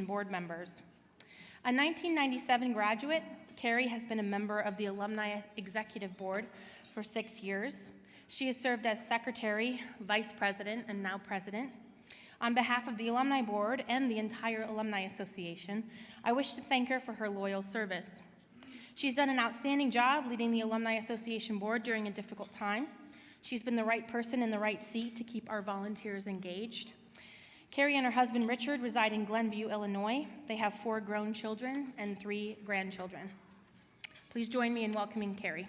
board members. A 1997 graduate, Carrie has been a member of the Alumni Executive Board for 6 years. She has served as secretary, vice president, and now president. On behalf of the Alumni Board and the entire Alumni Association, I wish to thank her for her loyal service. She's done an outstanding job leading the Alumni Association Board during a difficult time. She's been the right person in the right seat to keep our volunteers engaged. Carrie and her husband Richard reside in Glenview, Illinois. They have 4 grown children and 3 grandchildren. Please join me in welcoming Carrie.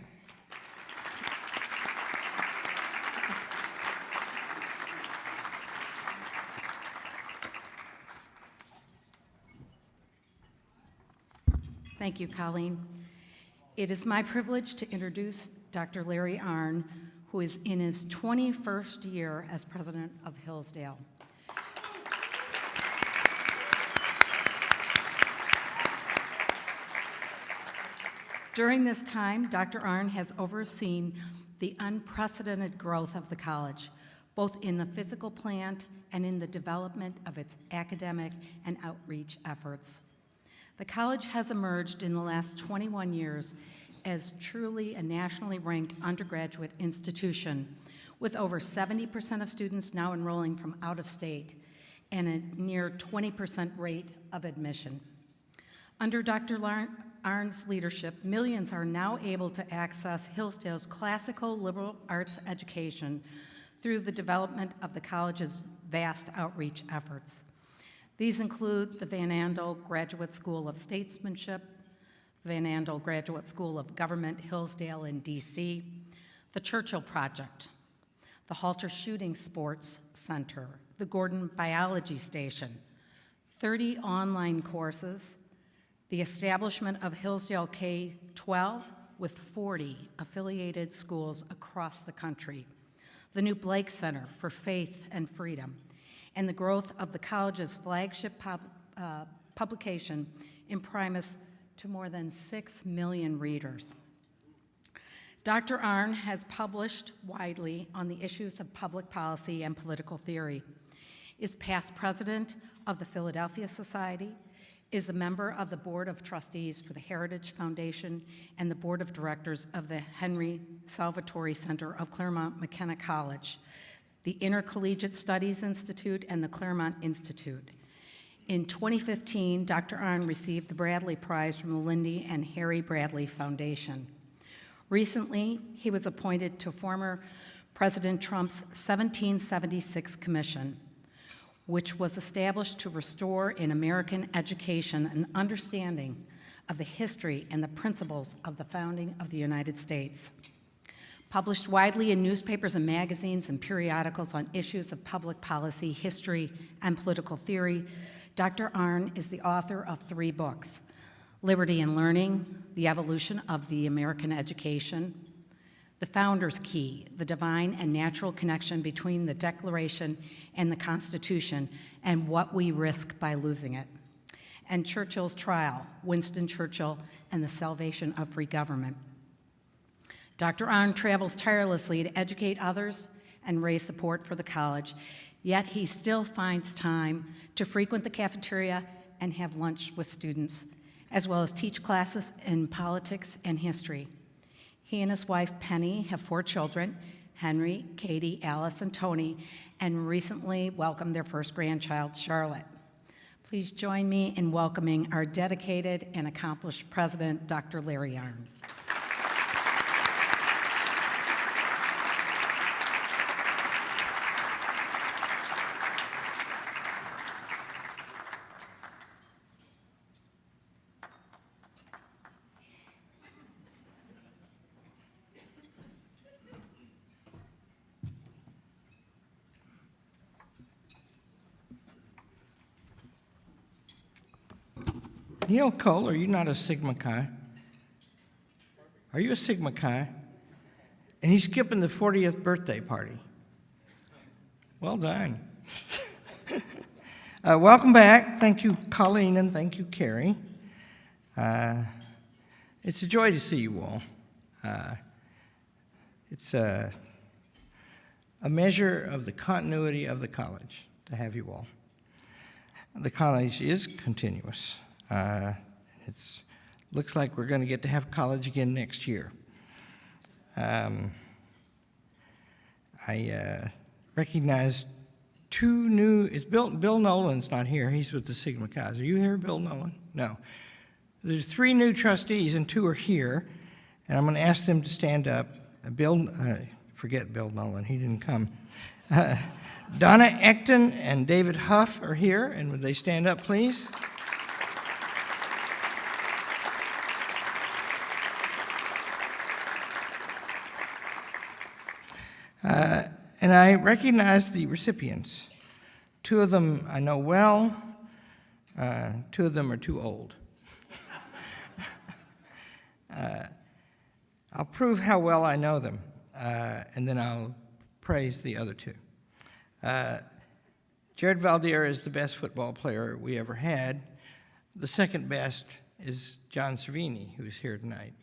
Thank you, Colleen. It is my privilege to introduce Dr. Larry Arnn, who is in his 21st year as president of Hillsdale. During this time, Dr. Arnn has overseen the unprecedented growth of the college, both in the physical plant and in the development of its academic and outreach efforts. The college has emerged in the last 21 years as truly a nationally ranked undergraduate institution, with over 70% of students now enrolling from out of state and a near 20% rate of admission. Under Dr. Arnn's leadership, millions are now able to access Hillsdale's classical liberal arts education through the development of the college's vast outreach efforts. These include the Van Andel Graduate School of Statesmanship, Van Andel Graduate School of Government, Hillsdale in DC, the Churchill Project, the Halter Shooting Sports Center, the Gordon Biology Station, 30 online courses, the establishment of Hillsdale K-12 with 40 affiliated schools across the country, the new Blake Center for Faith and Freedom, and the growth of the college's flagship publication, Imprimis, to more than 6 million readers. Dr. Arnn has published widely on the issues of public policy and political theory, is past president of the Philadelphia Society, is a member of the Board of Trustees for the Heritage Foundation and the Board of Directors of the Henry Salvatori Center of Claremont McKenna College, the Intercollegiate Studies Institute, and the Claremont Institute. In 2015, Dr. Arnn received the Bradley Prize from the Lindy and Harry Bradley Foundation. Recently, he was appointed to former President Trump's 1776 Commission, which was established to restore in American education an understanding of the history and the principles of the founding of the United States. Published widely in newspapers and magazines and periodicals on issues of public policy, history, and political theory, Dr. Arnn is the author of 3 books: Liberty and Learning, The Evolution of the American Education, The Founder's Key, The Divine and Natural Connection Between the Declaration and the Constitution, and What We Risk by Losing It, and Churchill's Trial, Winston Churchill and the Salvation of Free Government. Dr. Arnn travels tirelessly to educate others and raise support for the college, yet he still finds time to frequent the cafeteria and have lunch with students, as well as teach classes in politics and history. He and his wife, Penny, have 4 children, Henry, Katie, Alice, and Tony, and recently welcomed their first grandchild, Charlotte. Please join me in welcoming our dedicated and accomplished president, Dr. Larry Arnn. Neil Cole, are you not a Sigma Chi? Are you a Sigma Chi? And he's skipping the 40th birthday party. Well done. Welcome back. Thank you, Colleen, and thank you, Carrie. It's a joy to see you all. It's a measure of the continuity of the college to have you all. the college is continuous. It looks like we're going to get to have college again next year. I recognize two new, Bill Nolan's not here. He's with the Sigma Chi's. Are you here, Bill Nolan? No. There's 3 new trustees and 2 are here, and I'm going to ask them to stand up. Forget Bill Nolan, he didn't come. Donna Ecton and David Huff are here, and would they stand up, please? And I recognize the recipients. 2 of them I know well, 2 of them are too old. I'll prove how well I know them, and then I'll praise the other 2. Jared Valdir is the best football player we ever had. The second best is John Cervini, who's here tonight.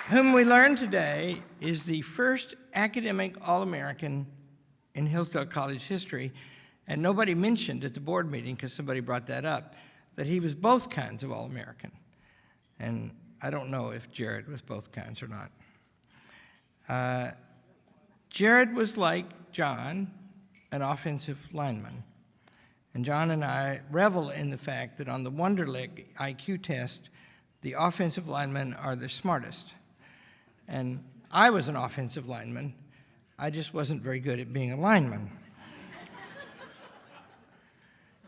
Whom we learned today is the first academic All-American in Hillsdale College history, and nobody mentioned at the board meeting, because somebody brought that up, that he was both kinds of All-American. And I don't know if Jared was both kinds or not. Jared was like John, an offensive lineman. And John and I revel in the fact that on the Wonderlic IQ test, the offensive linemen are the smartest. And I was an offensive lineman. I just wasn't very good at being a lineman.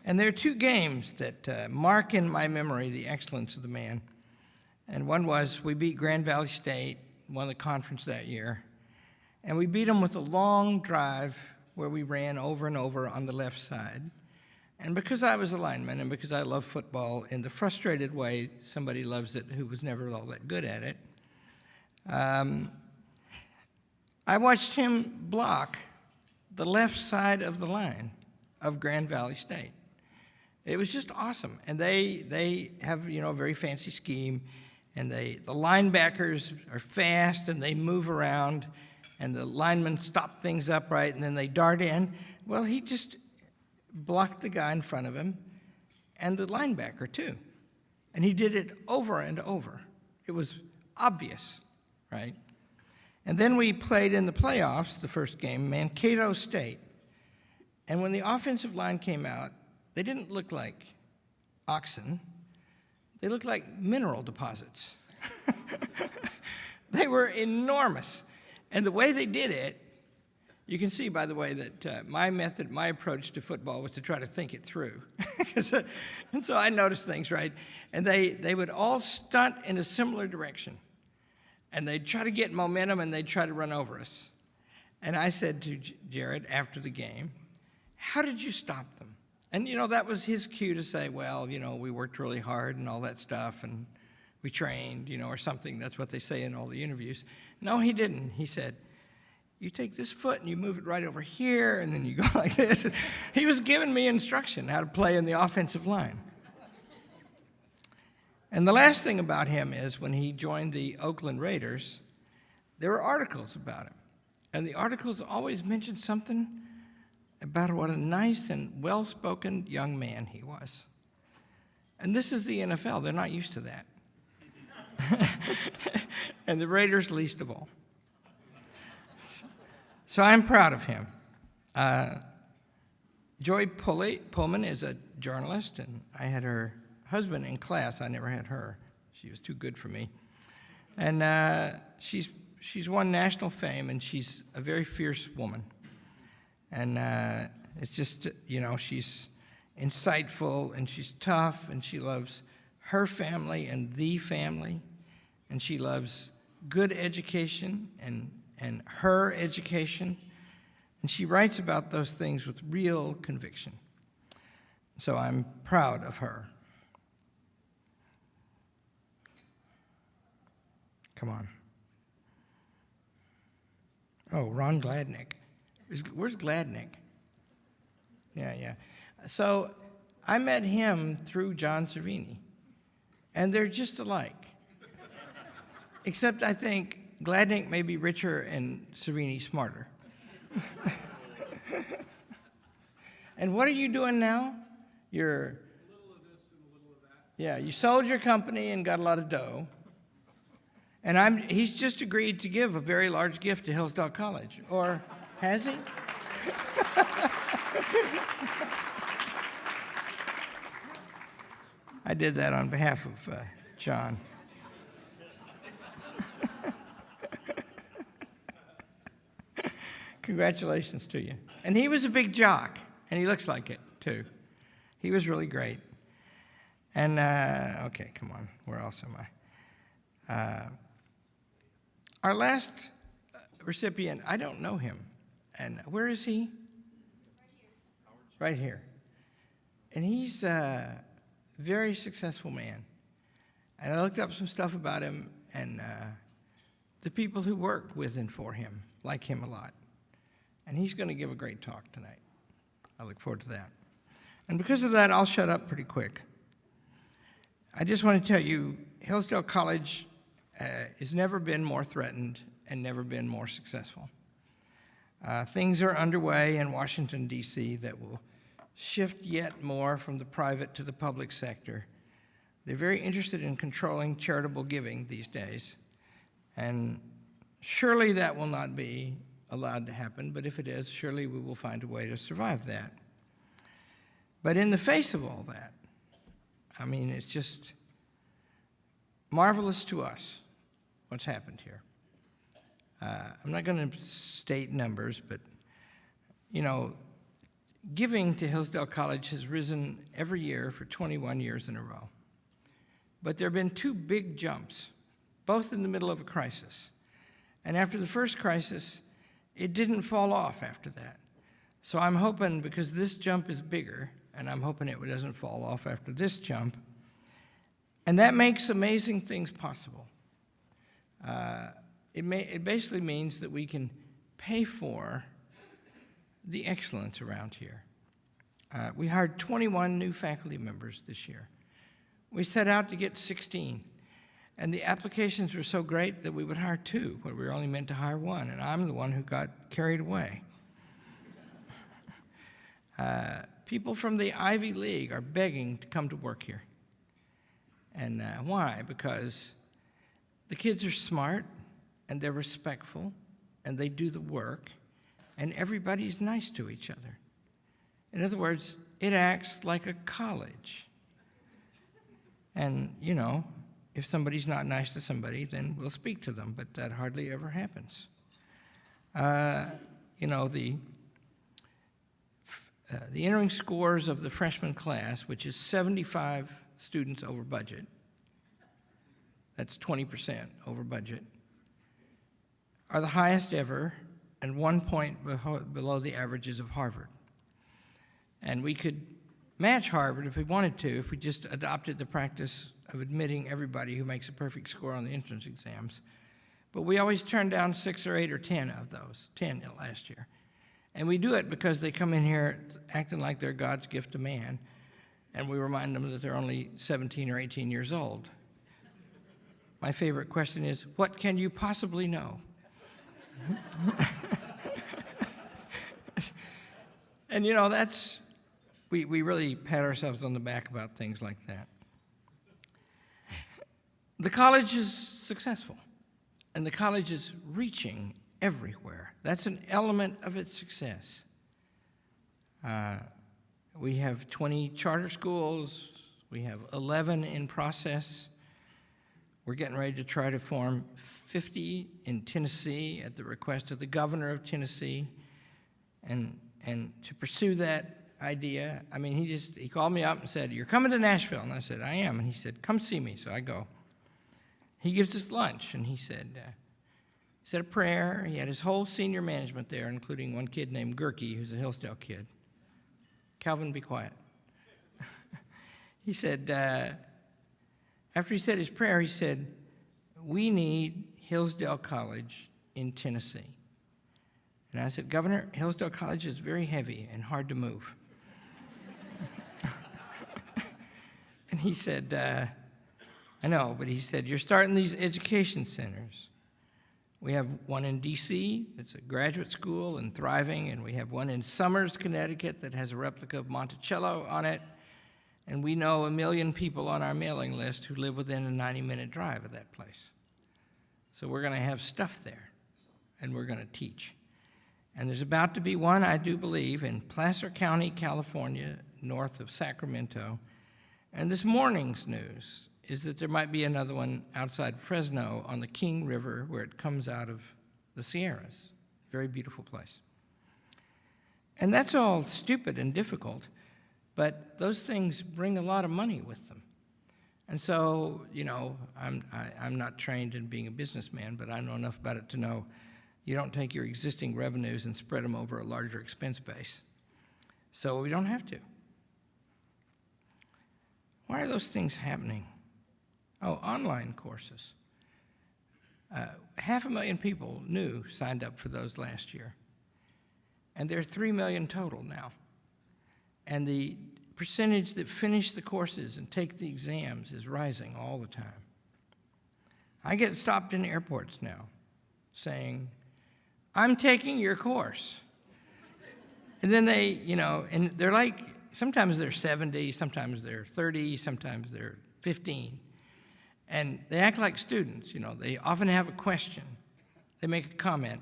And there are 2 games that mark in my memory the excellence of the man. And one was we beat Grand Valley State, won the conference that year. And we beat them with a long drive where we ran over and over on the left side. And because I was a lineman and because I love football in the frustrated way somebody loves it who was never all that good at it, I watched him block the left side of the line of Grand Valley State. It was just awesome. And they have, a very fancy scheme, and the linebackers are fast and they move around, and the linemen stop things upright and then they dart in. Well, he just blocked the guy in front of him and the linebacker too. And he did it over and over. It was obvious, right? And then we played in the playoffs, the first game, Mankato State. And when the offensive line came out, they didn't look like oxen. They looked like mineral deposits. They were enormous. And the way they did it, you can see, by the way, that my approach to football was to try to think it through. And so I noticed things, right? And they would all stunt in a similar direction. And they'd try to get momentum, and they'd try to run over us. And I said to Jared after the game, how did you stop them? And, that was his cue to say, well, we worked really hard and all that stuff, and we trained, or something. That's what they say in all the interviews. No, he didn't. He said, you take this foot and you move it right over here, and then you go like this. He was giving me instruction how to play in the offensive line. And the last thing about him is when he joined the Oakland Raiders, there were articles about him. And the articles always mentioned something about what a nice and well-spoken young man he was. And this is the NFL. They're not used to that. And the Raiders least of all. So I'm proud of him. Joy Pullman is a journalist, and I had her husband in class. I never had her. She was too good for me. And she's won national fame, and she's a very fierce woman. And it's just, she's insightful, and she's tough, and she loves her family and the family, and she loves good education and her education, and she writes about those things with real conviction. So I'm proud of her. Come on. Oh, Ron Gladnick. Where's Gladnick? Yeah. So I met him through John Cervini, and they're just alike. Except I think Gladnick may be richer and Cervini smarter. And what are you doing now? You're A little of this and a little of that. Yeah, you sold your company and got a lot of dough. And he's just agreed to give a very large gift to Hillsdale College. Or has he? I did that on behalf of John. Congratulations to you. And he was a big jock, and he looks like it, too. He was really great. And, okay, come on. Where else am I? Our last recipient, I don't know him. And where is he? Right here. And he's a very successful man. And I looked up some stuff about him, and the people who work with and for him like him a lot. And he's going to give a great talk tonight. I look forward to that. And because of that, I'll shut up pretty quick. I just want to tell you, Hillsdale College has never been more threatened and never been more successful. Things are underway in Washington, D.C. that will shift yet more from the private to the public sector. They're very interested in controlling charitable giving these days. And surely that will not be allowed to happen, but if it is, surely we will find a way to survive that. But in the face of all that, I mean, it's just marvelous to us what's happened here. I'm not going to state numbers, but, you know, giving to Hillsdale College has risen every year for 21 years in a row. But there have been two big jumps, both in the middle of a crisis. And after the first crisis, it didn't fall off after that. So I'm hoping, because this jump is bigger, and I'm hoping it doesn't fall off after this jump, and that makes amazing things possible. It basically means that we can pay for the excellence around here. We hired 21 new faculty members this year. We set out to get 16, and the applications were so great that we would hire 2, but we were only meant to hire 1, and I'm the one who got carried away. People from the Ivy League are begging to come to work here. And why? Because the kids are smart, and they're respectful, and they do the work, and everybody's nice to each other. In other words, it acts like a college. And, you know, if somebody's not nice to somebody, then we'll speak to them, but that hardly ever happens. You know, the entering scores of the freshman class, which is 75 students over budget, that's 20% over budget, are the highest ever and 1 point below the averages of Harvard. And we could match Harvard if we wanted to, if we just adopted the practice of admitting everybody who makes a perfect score on the entrance exams. But we always turn down 6 or 8 or 10 of those, 10 last year. And we do it because they come in here acting like they're God's gift to man, and we remind them that they're only 17 or 18 years old. My favorite question is, what can you possibly know? And, you know, we really pat ourselves on the back about things like that. The college is successful, and the college is reaching everywhere. That's an element of its success. We have 20 charter schools. We have 11 in process. We're getting ready to try to form 50 in Tennessee at the request of the governor of Tennessee. And to pursue that idea, I mean, he called me up and said, "You're coming to Nashville?" And I said, "I am." And he said, "Come see me." So I go. He gives us lunch, and he said a prayer. He had his whole senior management there, including one kid named Gerke, who's a Hillsdale kid. Calvin, be quiet. He said, after he said his prayer, he said, "We need Hillsdale College in Tennessee." And I said, "Governor, Hillsdale College is very heavy and hard to move." And he said, "I know," but he said, "You're starting these education centers. We have one in D.C. It's a graduate school and thriving, and we have one in Somers, Connecticut that has a replica of Monticello on it. And we know 1 million people on our mailing list who live within a 90-minute drive of that place. So we're going to have stuff there, and we're going to teach. And there's about to be one, I do believe, in Placer County, California, north of Sacramento. And this morning's news is that there might be another one outside Fresno on the King River where it comes out of the Sierras. Very beautiful place. And that's all stupid and difficult, but those things bring a lot of money with them. And so, you know, I'm not trained in being a businessman, but I know enough about it to know you don't take your existing revenues and spread them over a larger expense base. So we don't have to. Why are those things happening? Oh, online courses. 500,000 people new signed up for those last year. And there are 3 million total now. And the percentage that finish the courses and take the exams is rising all the time. I get stopped in airports now saying, I'm taking your course. And then they, you know, and they're like, sometimes they're 70, sometimes they're 30, sometimes they're 15. And they act like students, you know. They often have a question. They make a comment.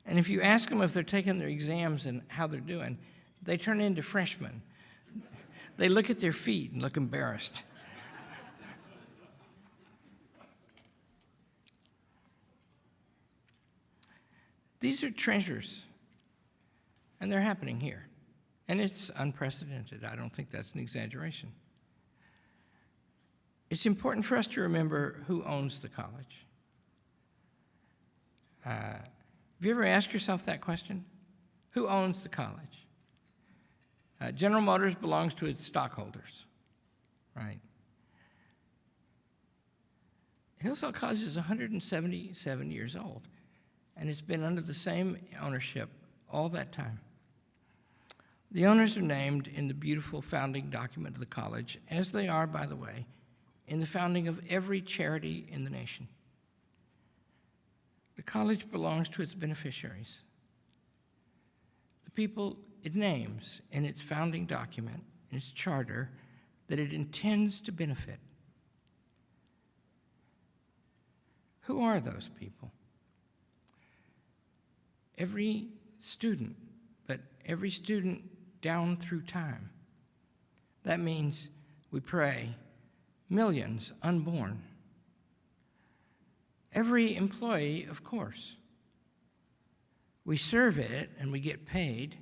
And if you ask them if they're taking their exams and how they're doing, they turn into freshmen. They look at their feet and look embarrassed. These are treasures, and they're happening here. And it's unprecedented. I don't think that's an exaggeration. It's important for us to remember who owns the college. Have you ever asked yourself that question? Who owns the college? General Motors belongs to its stockholders, right? Hillsdale College is 177 years old, and it's been under the same ownership all that time. The owners are named in the beautiful founding document of the college, as they are, by the way, in the founding of every charity in the nation. The college belongs to its beneficiaries, the people it names in its founding document, in its charter, that it intends to benefit. Who are those people? Every student, but every student down through time. That means we pray millions unborn. Every employee, of course. We serve it and we get paid,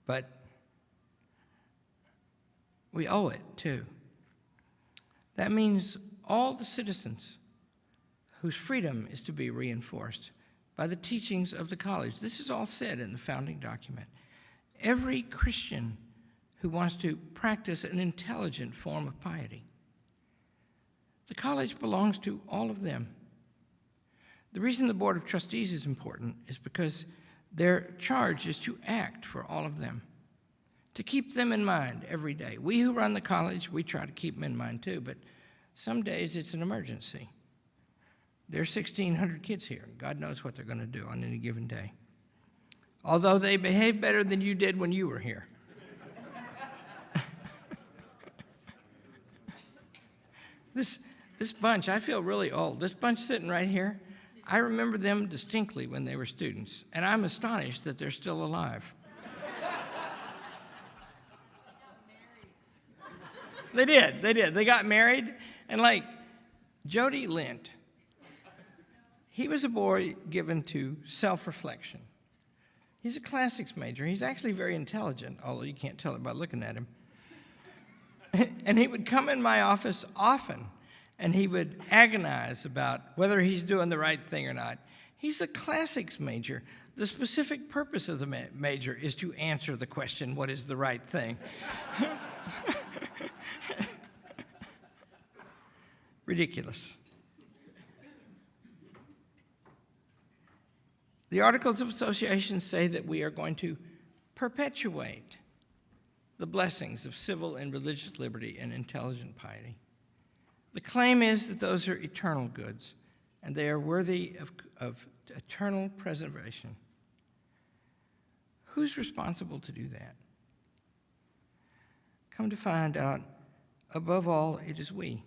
but we owe it too. That means all the citizens whose freedom is to be reinforced by the teachings of the college. This is all said in the founding document. Every Christian who wants to practice an intelligent form of piety. The college belongs to all of them. The reason the Board of Trustees is important is because their charge is to act for all of them, to keep them in mind every day. We who run the college, we try to keep them in mind too, but some days it's an emergency. There are 1,600 kids here. God knows what they're going to do on any given day. Although they behave better than you did when you were here. This bunch, I feel really old. This bunch sitting right here, I remember them distinctly when they were students, and I'm astonished that they're still alive. They did. They got married, and like Jody Lint, he was a boy given to self-reflection. He's a classics major. He's actually very intelligent, although you can't tell it by looking at him. And he would come in my office often, and he would agonize about whether he's doing the right thing or not. He's a classics major. The specific purpose of the major is to answer the question, what is the right thing? Ridiculous. The Articles of Association say that we are going to perpetuate the blessings of civil and religious liberty and intelligent piety. The claim is that those are eternal goods, and they are worthy of eternal preservation. Who's responsible to do that? Come to find out, above all, it is we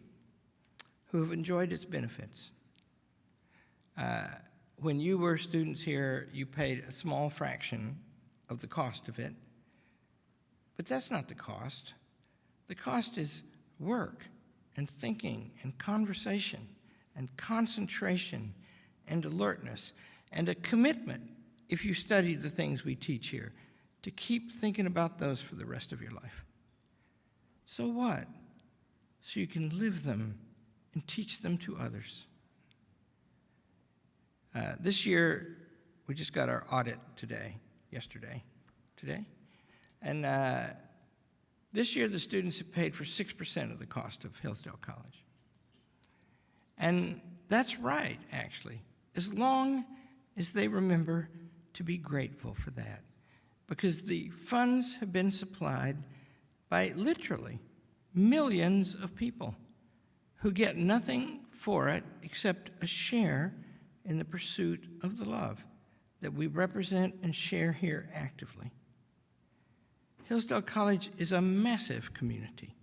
who have enjoyed its benefits. When you were students here, you paid a small fraction of the cost of it, but that's not the cost. The cost is work and thinking and conversation and concentration and alertness and a commitment, if you study the things we teach here, to keep thinking about those for the rest of your life. So what? So you can live them and teach them to others. This year, we just got our audit yesterday. And this year, the students have paid for 6% of the cost of Hillsdale College. And that's right, actually, as long as they remember to be grateful for that, because the funds have been supplied by literally millions of people who get nothing for it except a share in the pursuit of the love that we represent and share here actively. Hillsdale College is a massive community.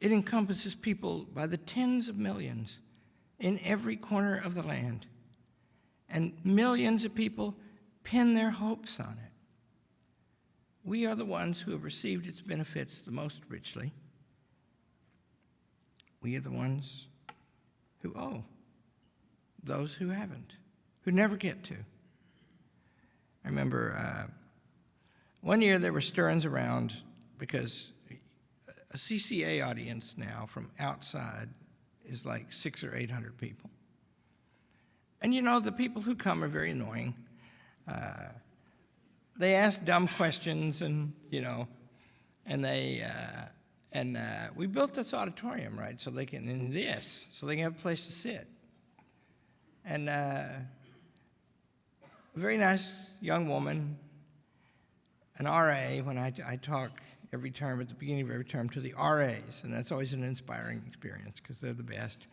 It encompasses people by the tens of millions in every corner of the land, and millions of people pin their hopes on it. We are the ones who have received its benefits the most richly. We are the ones who owe those who haven't, who never get to. I remember one year there were stirrings around because a CCA audience now from outside is like 600 or 800 people. And you know, the people who come are very annoying. They ask dumb questions, and you know, and we built this auditorium, right, so they can have a place to sit. And a very nice young woman, an RA, when I talk every term, at the beginning of every term, to the RAs, and that's always an inspiring experience because they're the best.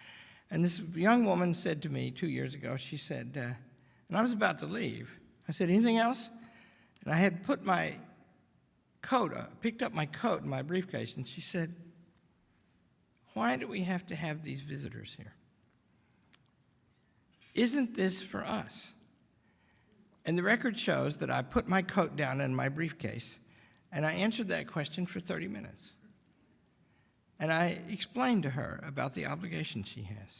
And this young woman said to me 2 years ago, she said, and I was about to leave, I said, anything else? And I had put my coat, picked up my coat in my briefcase, and she said, why do we have to have these visitors here? Isn't this for us? And the record shows that I put my coat down in my briefcase, and I answered that question for 30 minutes. And I explained to her about the obligation she has,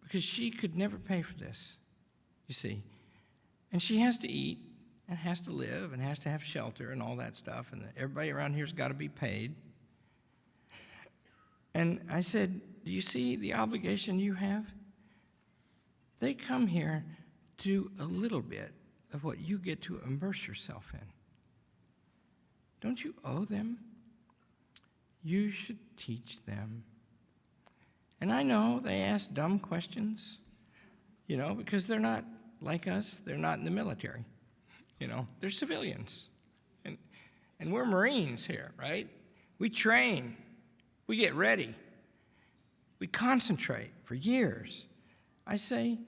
because she could never pay for this, you see. And she has to eat, and has to live, and has to have shelter, and all that stuff, and everybody around here's got to be paid. And I said, do you see the obligation you have? They come here to do a little bit of what you get to immerse yourself in. Don't you owe them? You should teach them. And I know they ask dumb questions, you know, because they're not like us. They're not in the military. You know, they're civilians. And we're Marines here, right? We train. We get ready. We concentrate for years. I say,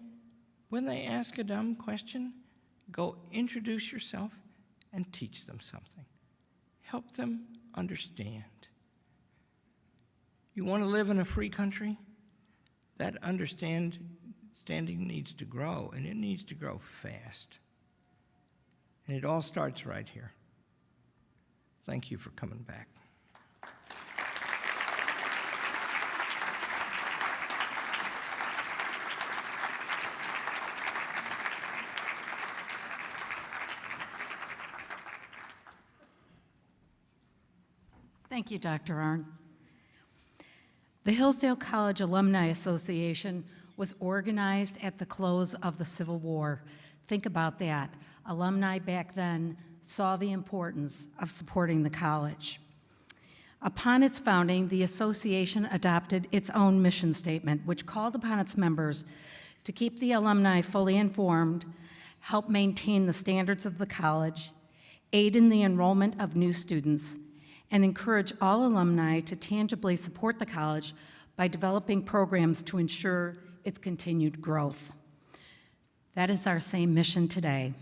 when they ask a dumb question, go introduce yourself and teach them something. Help them understand. You want to live in a free country? That understanding needs to grow, and it needs to grow fast. And it all starts right here. Thank you for coming back. Thank you, Dr. Arnn. The Hillsdale College Alumni Association was organized at the close of the Civil War. Think about that. Alumni back then saw the importance of supporting the college. Upon its founding, the association adopted its own mission statement, which called upon its members to keep the alumni fully informed, help maintain the standards of the college, aid in the enrollment of new students, and encourage all alumni to tangibly support the college by developing programs to ensure its continued growth. That is our same mission today.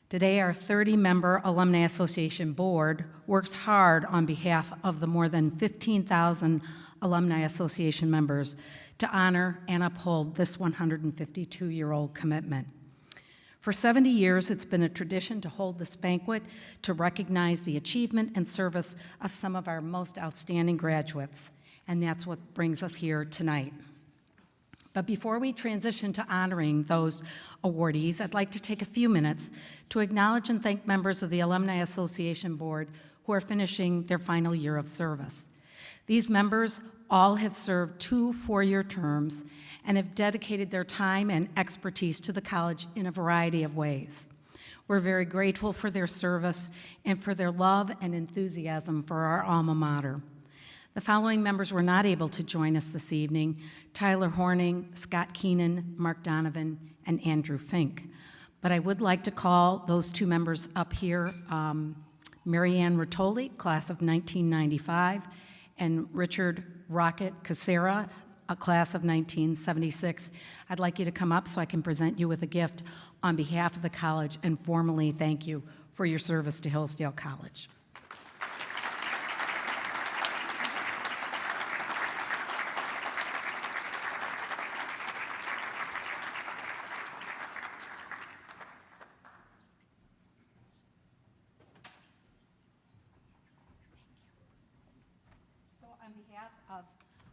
Today, our 30-member Alumni Association Board works hard on behalf of the more than 15,000 Alumni Association members to honor and uphold this 152-year-old commitment. For 70 years, it's been a tradition to hold this banquet to recognize the achievement and service of some of our most outstanding graduates, and that's what brings us here tonight. But before we transition to honoring those awardees, I'd like to take a few minutes to acknowledge and thank members of the Alumni Association Board who are finishing their final year of service. These members all have served 2 four-year terms and have dedicated their time and expertise to the college in a variety of ways. We're very grateful for their service and for their love and enthusiasm for our alma mater. The following members were not able to join us this evening: Tyler Horning, Scott Keenan, Mark Donovan, and Andrew Fink. But I would like to call those 2 members up here, Mary Ann Rotoli, class of 1995, and Richard Rocket Casera, a class of 1976. I'd like you to come up so I can present you with a gift on behalf of the college and formally thank you for your service to Hillsdale College.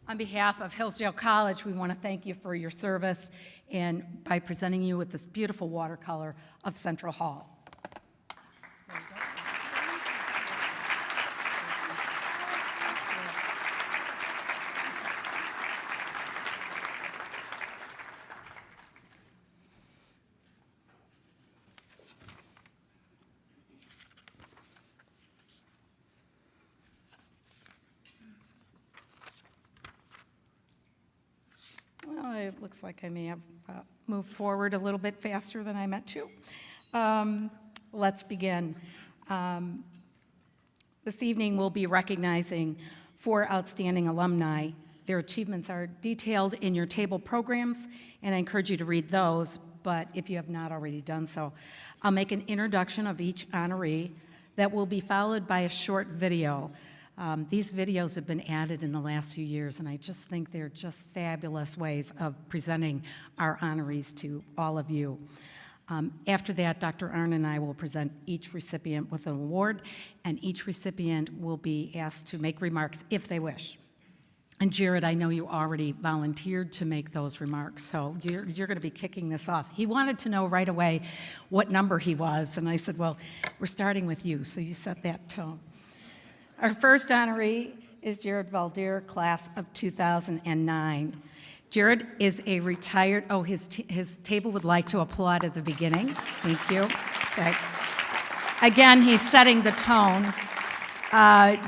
On behalf of Hillsdale College, we want to thank you for your service and by presenting you with this beautiful watercolor of Central Hall. Well, it looks like I may have moved forward a little bit faster than I meant to. Let's begin. This evening we'll be recognizing 4 outstanding alumni. Their achievements are detailed in your table programs, and I encourage you to read those, but if you have not already done so. I'll make an introduction of each honoree that will be followed by a short video. These videos have been added in the last few years, and I just think they're just fabulous ways of presenting our honorees to all of you. After that, Dr. Arnn and I will present each recipient with an award, and each recipient will be asked to make remarks if they wish. And Jared, I know you already volunteered to make those remarks, so you're going to be kicking this off. He wanted to know right away what number he was, and I said, well, we're starting with you, so you set that tone. Our first honoree is Jared Valdir, class of 2009. Jared is a retired, his table would like to applaud at the beginning. Thank you. Okay. Again, he's setting the tone.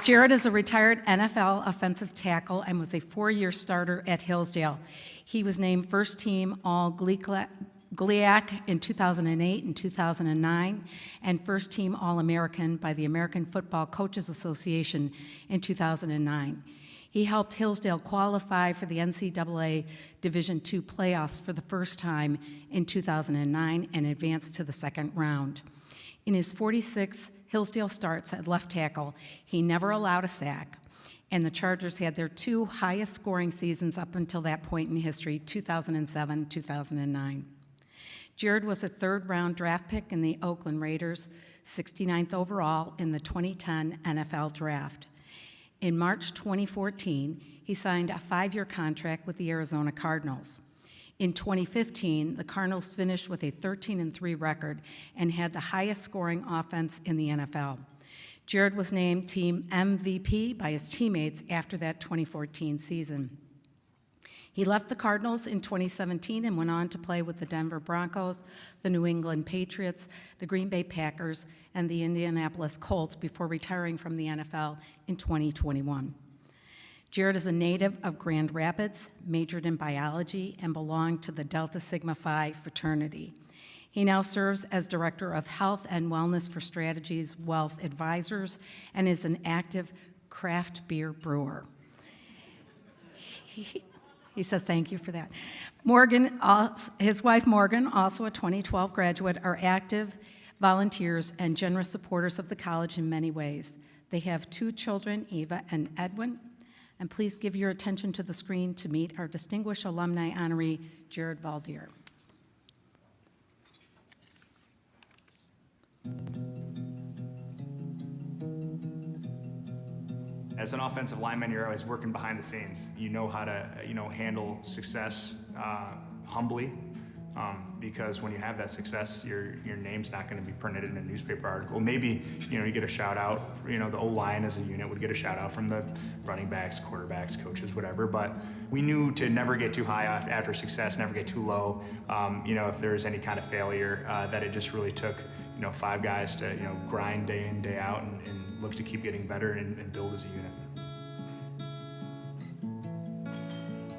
Jared is a retired NFL offensive tackle and was a 4-year starter at Hillsdale. He was named first team All-GLIAC in 2008 and 2009, and first team All-American by the American Football Coaches Association in 2009. He helped Hillsdale qualify for the NCAA Division II playoffs for the first time in 2009 and advanced to the second round. In his 46 Hillsdale starts at left tackle, he never allowed a sack, and the Chargers had their 2 highest scoring seasons up until that point in history, 2007, 2009. Jared was a 3rd-round draft pick in the Oakland Raiders, 69th overall in the 2010 NFL Draft. In March 2014, he signed a 5-year contract with the Arizona Cardinals. In 2015, the Cardinals finished with a 13-3 record and had the highest scoring offense in the NFL. Jared was named team MVP by his teammates after that 2014 season. He left the Cardinals in 2017 and went on to play with the Denver Broncos, the New England Patriots, the Green Bay Packers, and the Indianapolis Colts before retiring from the NFL in 2021. Jared is a native of Grand Rapids, majored in biology, and belonged to the Delta Sigma Phi fraternity. He now serves as Director of Health and Wellness for Strategies Wealth Advisors and is an active craft beer brewer. He says thank you for that. Morgan, his wife Morgan, also a 2012 graduate, are active volunteers and generous supporters of the college in many ways. They have 2 children, Eva and Edwin. And please give your attention to the screen to meet our distinguished alumni honoree, Jared Valdir. As an offensive lineman, you're always working behind the scenes. You know how to, handle success humbly, because when you have that success, your name's not going to be printed in a newspaper article. Maybe, you get a shout out. The O-line as a unit would get a shout out from the running backs, quarterbacks, coaches, whatever. But we knew to never get too high after success, never get too low. If there was any kind of failure, that it just really took, 5 guys to, grind day in, day out and look to keep getting better and build as a unit.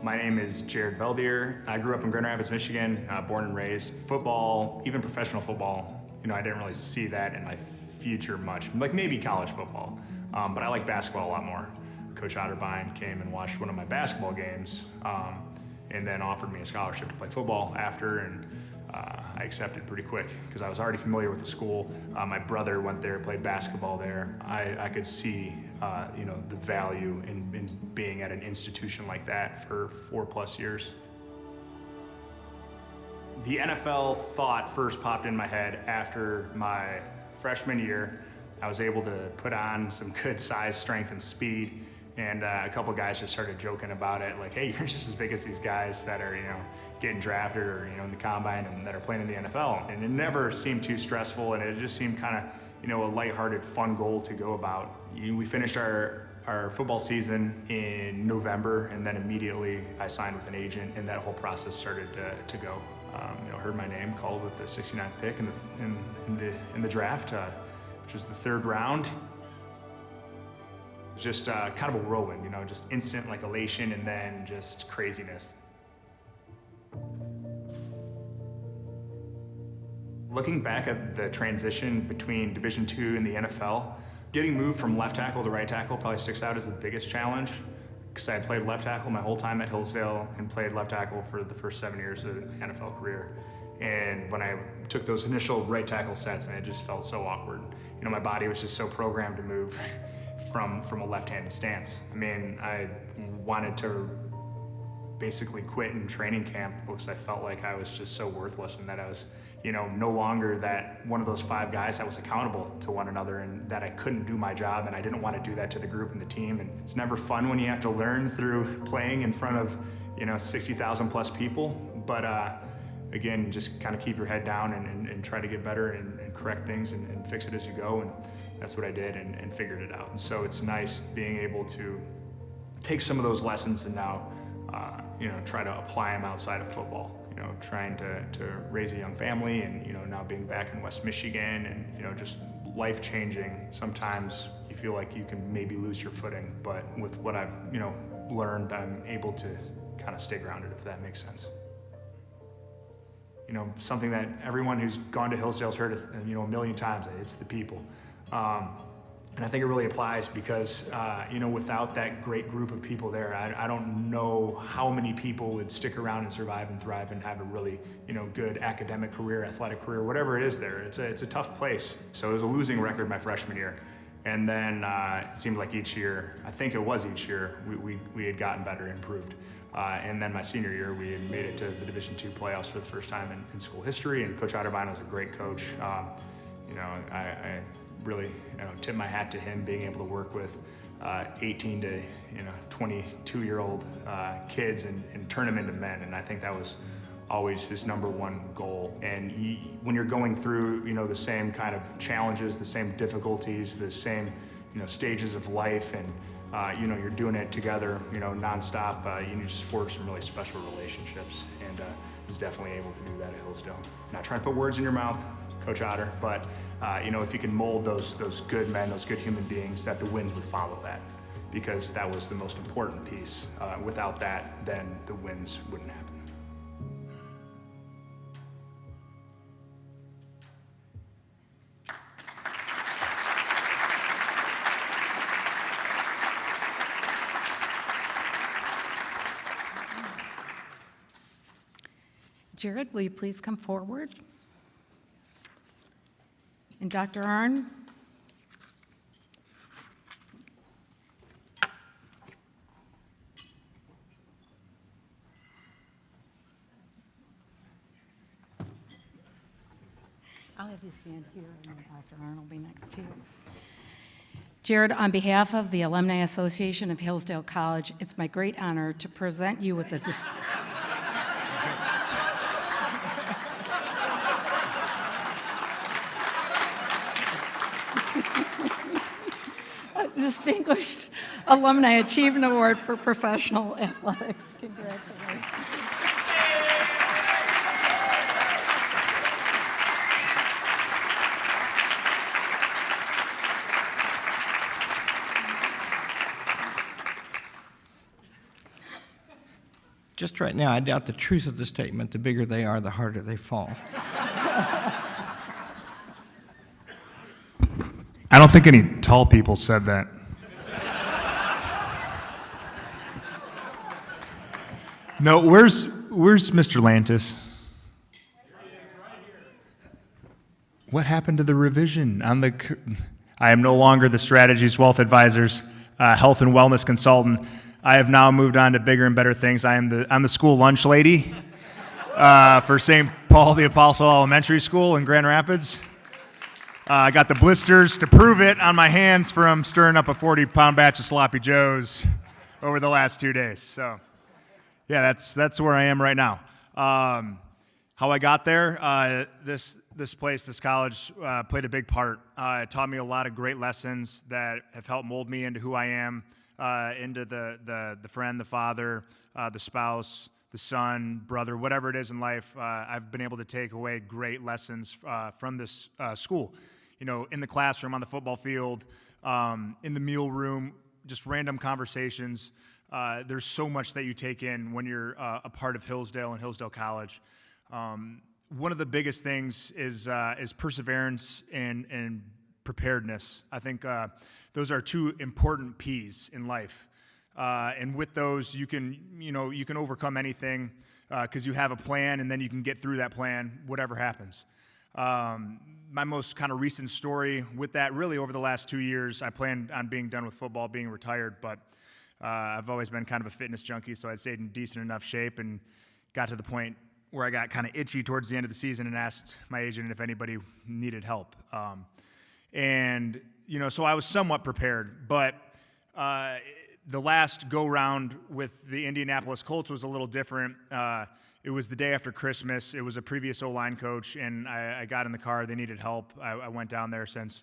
My name is Jared Valdir. I grew up in Grand Rapids, Michigan, born and raised. Football, even professional football, I didn't really see that in my future much, like maybe college football, but I like basketball a lot more. Coach Otterbein came and watched one of my basketball games and then offered me a scholarship to play football after, and I accepted pretty quick because I was already familiar with the school. My brother went there, played basketball there. I could see the value in being at an institution like that for 4+ years. The NFL thought first popped in my head after my freshman year. I was able to put on some good size, strength, and speed. And a couple guys just started joking about it, like, hey, you're just as big as these guys that are, getting drafted or, in the combine and that are playing in the NFL. And it never seemed too stressful, and it just seemed kind of, a lighthearted, fun goal to go about. We finished our football season in November, and then immediately I signed with an agent, and that whole process started to go. Heard my name called with the 69th pick in the draft, which was the 3rd round. It was just kind of a whirlwind, just instant like elation and then just craziness. Looking back at the transition between Division II and the NFL, getting moved from left tackle to right tackle probably sticks out as the biggest challenge, because I had played left tackle my whole time at Hillsdale and played left tackle for the first 7 years of the NFL career. And when I took those initial right tackle sets, it just felt so awkward. My body was just so programmed to move from a left-handed stance. I wanted to basically quit in training camp because I felt like I was just so worthless, and that I was, no longer that one of those 5 guys that was accountable to one another, and that I couldn't do my job, and I didn't want to do that to the group and the team. And it's never fun when you have to learn through playing in front of, 60,000 plus people. But again, just kind of keep your head down and try to get better and correct things and fix it as you go. And that's what I did and figured it out. And so it's nice being able to take some of those lessons and now, try to apply them outside of football. Trying to raise a young family, and now being back in West Michigan, and just life-changing. Sometimes you feel like you can maybe lose your footing, but with what I've learned, I'm able to kind of stay grounded, if that makes sense. Something that everyone who's gone to Hillsdale's heard a million times. It's the people. And I think it really applies because, without that great group of people there, I don't know how many people would stick around and survive and thrive and have a really, good academic career, athletic career, whatever it is there. It's a tough place. So it was a losing record my freshman year. And then it seemed like each year, I think it was each year, we had gotten better and improved. And then my senior year, we had made it to the Division II playoffs for the first time in school history, and Coach Otterbein was a great coach. I really tip my hat to him, being able to work with 18 to 22-year-old kids and turn them into men, and I think that was always his #1 goal. And when you're going through the same kind of challenges, the same difficulties, the same stages of life, and you're doing it together, nonstop. You just forge some really special relationships, and he's definitely able to do that at Hillsdale. Not trying to put words in your mouth, Coach Otter, but if you can mold those good men, those good human beings, that the wins would follow that, because that was the most important piece. Without that, then the wins wouldn't happen. Jared, will you please come forward? And Dr. Arnn? I'll have you stand here, and then Dr. Arnn will be next to you. Jared, on behalf of the Alumni Association of Hillsdale College, it's my great honor to present you with a Distinguished Alumni Achievement Award for Professional Athletics. Congratulations. Just right now, I doubt the truth of the statement. The bigger they are, the harder they fall. I don't think any tall people said that. No, where's Mr. Lantis? What happened to the revision on the? I am no longer the Strategies Wealth Advisors health and wellness consultant. I have now moved on to bigger and better things. I'm the school lunch lady for St. Paul the Apostle Elementary School in Grand Rapids. I got the blisters to prove it on my hands from stirring up a 40-pound batch of sloppy joes over the last 2 days. So, yeah, that's where I am right now. How I got there, this place, this college, played a big part. It taught me a lot of great lessons that have helped mold me into who I am, into the friend, the father, the spouse, the son, brother, whatever it is in life. I've been able to take away great lessons from this school. You know, in the classroom, on the football field, in the meal room, just random conversations. There's so much that you take in when you're a part of Hillsdale and Hillsdale College. One of the biggest things is perseverance and preparedness. I think those are two important P's in life. And with those, you can overcome anything because you have a plan, and then you can get through that plan, whatever happens. My most kind of recent story with that, really over the last 2 years, I planned on being done with football, being retired, but I've always been kind of a fitness junkie, so I'd stayed in decent enough shape and got to the point where I got kind of itchy towards the end of the season and asked my agent if anybody needed help. So I was somewhat prepared, but the last go-round with the Indianapolis Colts was a little different. It was the day after Christmas. It was a previous O-line coach, and I got in the car. They needed help. I went down there since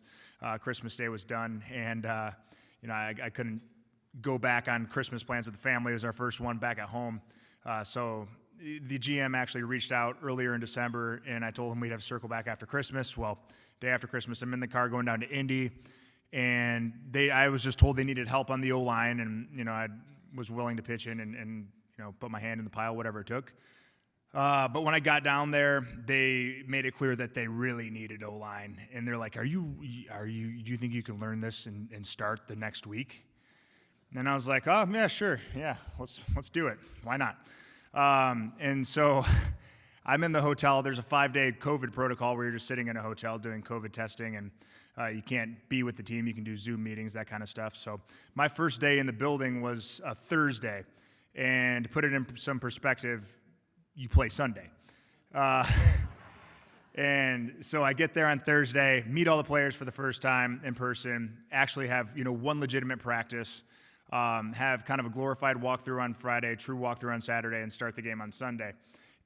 Christmas Day was done, and I couldn't go back on Christmas plans with the family. It was our first one back at home. So the GM actually reached out earlier in December, and I told him we'd have to circle back after Christmas. Well, day after Christmas, I'm in the car going down to Indy, and I was just told they needed help on the O-line, and I was willing to pitch in and put my hand in the pile, whatever it took. But when I got down there, they made it clear that they really needed O-line, and they're like, "Do you think you can learn this and start the next week?" And I was like, "Oh yeah, sure, yeah, let's do it. Why not?" And so I'm in the hotel. There's a 5-day COVID protocol where you're just sitting in a hotel doing COVID testing, and you can't be with the team. You can do Zoom meetings, that kind of stuff. So my first day in the building was a Thursday, and to put it in some perspective, you play Sunday. And so I get there on Thursday, meet all the players for the first time in person, actually have one legitimate practice, have kind of a glorified walkthrough on Friday, true walkthrough on Saturday, and start the game on Sunday.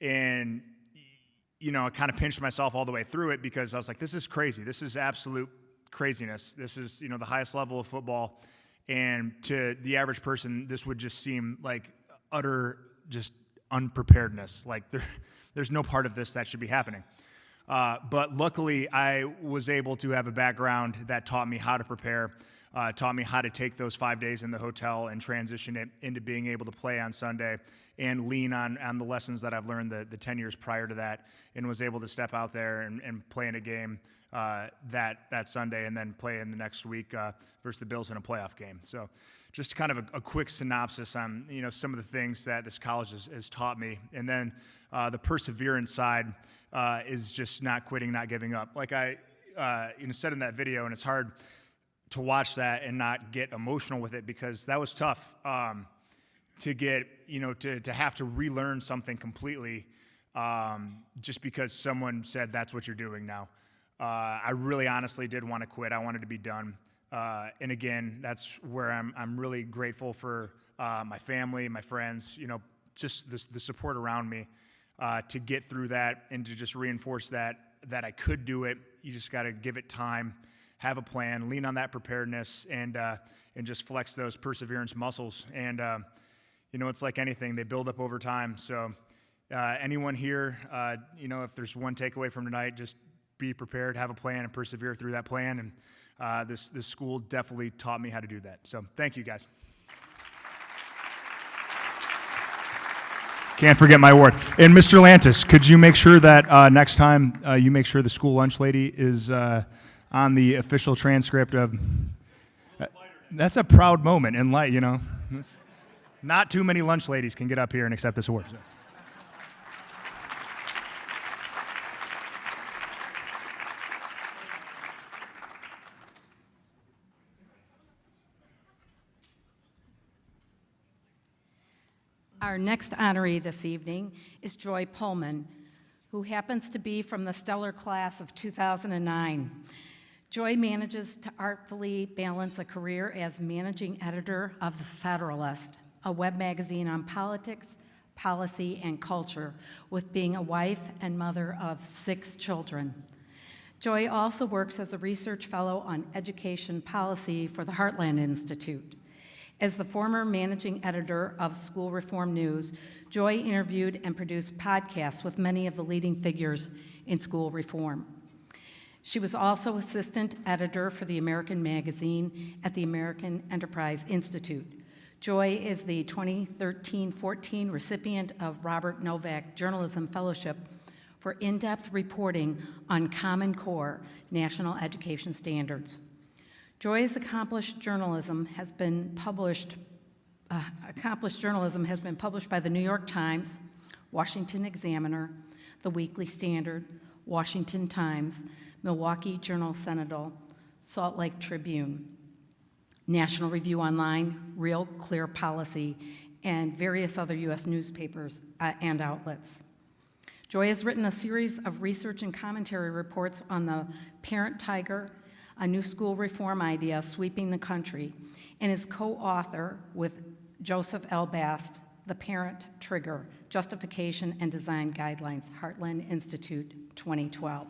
And I kind of pinched myself all the way through it because I was like, this is crazy. This is absolute craziness. This is the highest level of football. And to the average person, this would just seem like utter just unpreparedness. Like there's no part of this that should be happening. But luckily, I was able to have a background that taught me how to prepare, taught me how to take those 5 days in the hotel and transition it into being able to play on Sunday and lean on the lessons that I've learned the 10 years prior to that, and was able to step out there and play in a game that Sunday, and then play in the next week versus the Bills in a playoff game. So just kind of a quick synopsis on some of the things that this college has taught me. And then the perseverance side is just not quitting, not giving up. Like I said in that video, and it's hard to watch that and not get emotional with it, because that was tough to get, to have to relearn something completely just because someone said that's what you're doing now. I really honestly did want to quit. I wanted to be done. And again, that's where I'm really grateful for my family, my friends, just the support around me to get through that and to just reinforce that I could do it. You just got to give it time, have a plan, lean on that preparedness, and just flex those perseverance muscles. And it's like anything, they build up over time. So anyone here, if there's one takeaway from tonight, just be prepared, have a plan, and persevere through that plan. And this school definitely taught me how to do that. So thank you, guys. Can't forget my award. And Mr. Lantis, could you make sure that next time you make sure the school lunch lady is on the official transcript of... that's a proud moment in light, Not too many lunch ladies can get up here and accept this award. So. Our next honoree this evening is Joy Pullman, who happens to be from the stellar class of 2009. Joy manages to artfully balance a career as managing editor of The Federalist, a web magazine on politics, policy, and culture, with being a wife and mother of 6 children. Joy also works as a research fellow on education policy for the Heartland Institute. As the former managing editor of School Reform News, Joy interviewed and produced podcasts with many of the leading figures in school reform. She was also assistant editor for the American Magazine at the American Enterprise Institute. Joy is the 2013-14 recipient of Robert Novak Journalism Fellowship for in-depth reporting on Common Core national education standards. Joy's accomplished journalism has been published by the New York Times, Washington Examiner, the Weekly Standard, Washington Times, Milwaukee Journal-Sentinel, Salt Lake Tribune, National Review Online, Real Clear Policy, and various other U.S. newspapers and outlets. Joy has written a series of research and commentary reports on the Parent Tiger, a new school reform idea sweeping the country, and is co-author with Joseph L. Bast, The Parent Trigger, Justification and Design Guidelines, Heartland Institute, 2012.